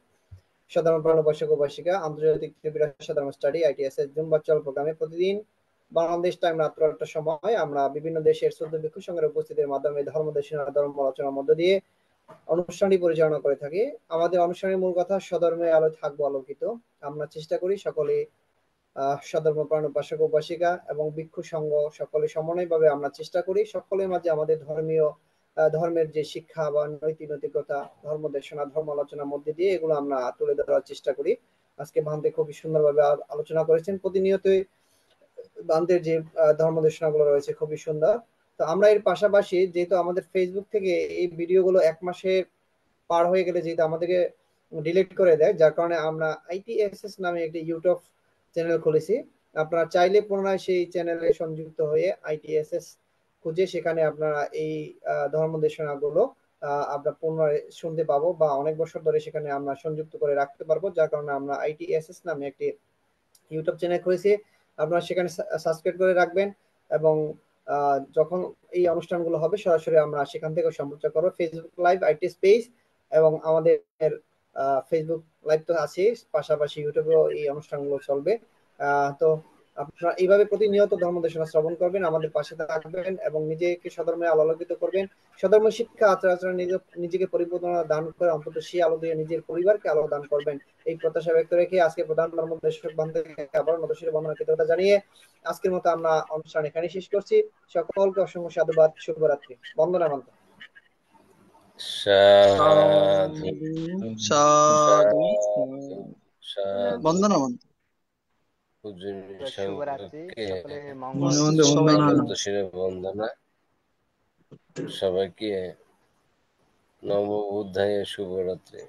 সাধারণ প্রাণ উপাসক উপাসিকা, আন্তর্জাতিক ত্রিপুরা সাধারণ স্টাডি ITSS জুম ভার্চুয়াল প্রোগ্রামে প্রতিদিন বাংলাদেশ টাইম রাত্র 8টার সময় আমরা বিভিন্ন দেশের 14 ভিক্ষু সংঘের উপস্থিতির মাধ্যমে ধর্ম দেশনা, ধর্ম আলোচনার মধ্য দিয়ে অনুষ্ঠানটি পরিচালনা করে থাকি। আমাদের অনুষ্ঠানের মূল কথা, স্বধর্মে আলো থাকবো আলোকিত। আমরা চেষ্টা করি সকলে সধর্ম প্রাণ উপাসক উপাসিকা এবং ভিক্ষু সংঘ সকলে সমন্বয়ভাবে আমরা চেষ্টা করি সকলের মাঝে আমাদের ধর্মের যে শিক্ষা বা নৈতিকতা, ধর্ম দেশনা, ধর্ম আলোচনার মধ্যে দিয়ে এগুলো আমরা তুলে ধরার চেষ্টা করি। আজকে ভান্তে খুবই সুন্দরভাবে আলোচনা করেছেন। প্রতিনিয়তই ভান্তের যে ধর্ম দেশনাগুলো রয়েছে খুবই সুন্দর। তো আমরা এর পাশাপাশি, যেহেতু আমাদের ফেসবুক থেকে এই ভিডিওগুলো 1 মাসে পার হয়ে গেলে যেহেতু আমাদেরকে ডিলিট করে দেয়, যার কারণে আমরা ITSS নামে একটি ইউটিউব চ্যানেল খুলেছি। আপনারা চাইলে পুনরায় সেই চ্যানেলে সংযুক্ত হয়ে ITSS খুঁজে সেখানে আপনারা এই ধর্ম দেশনাগুলো আমরা পুনরায় শুনতে পাবো বা অনেক বছর ধরে সেখানে আমরা সংযুক্ত করে রাখতে পারবো। যার কারণে আমরা ITSS নামে একটি ইউটিউব চ্যানেল খুলেছি, আপনারা সেখানে সাবস্ক্রাইব করে রাখবেন এবং যখন এই অনুষ্ঠানগুলো হবে সরাসরি আমরা সেখান থেকে সম্প্রচার করবো। ফেসবুক লাইভ, আইটিএস পেজ এবং আমাদের ফেসবুক লাইভ তো আছে, পাশাপাশি ইউটিউবেও এই অনুষ্ঠানগুলো চলবে। তো আপনারা এইভাবে প্রতিনিয়ত ধর্মদেশনা শ্রবণ করবেন, আমাদের পাশে থাকবেন এবং নিজেকে সধর্মে আলোকিত করবেন। সধর্ম শিক্ষা আচার আচরণ নিজেকে পরিবর্তন দান করে অন্তত সেই আলো দিয়ে নিজের পরিবারকে আলো দান করবেন, এই প্রত্যাশা ব্যক্ত রেখে আজকে প্রধান ধর্মদেশক বান্ধবকে আবার নতশির বন্দনা কৃতজ্ঞতা জানিয়ে আজকের মতো আমরা অনুষ্ঠান এখানে শেষ করছি। সকলকে অসংখ্য সাধুবাদ, শুভরাত্রি, বন্দনা মান্ত। সাধু সাধু সাধু বন্দনা মান্ত। পূজনীয় শুভরাত্রি, সংঘকে সকলে মঙ্গল। সবাইকে অন্তশিরে বন্দনা, সবাইকে নম বুদ্ধায় শুভরাত্রি।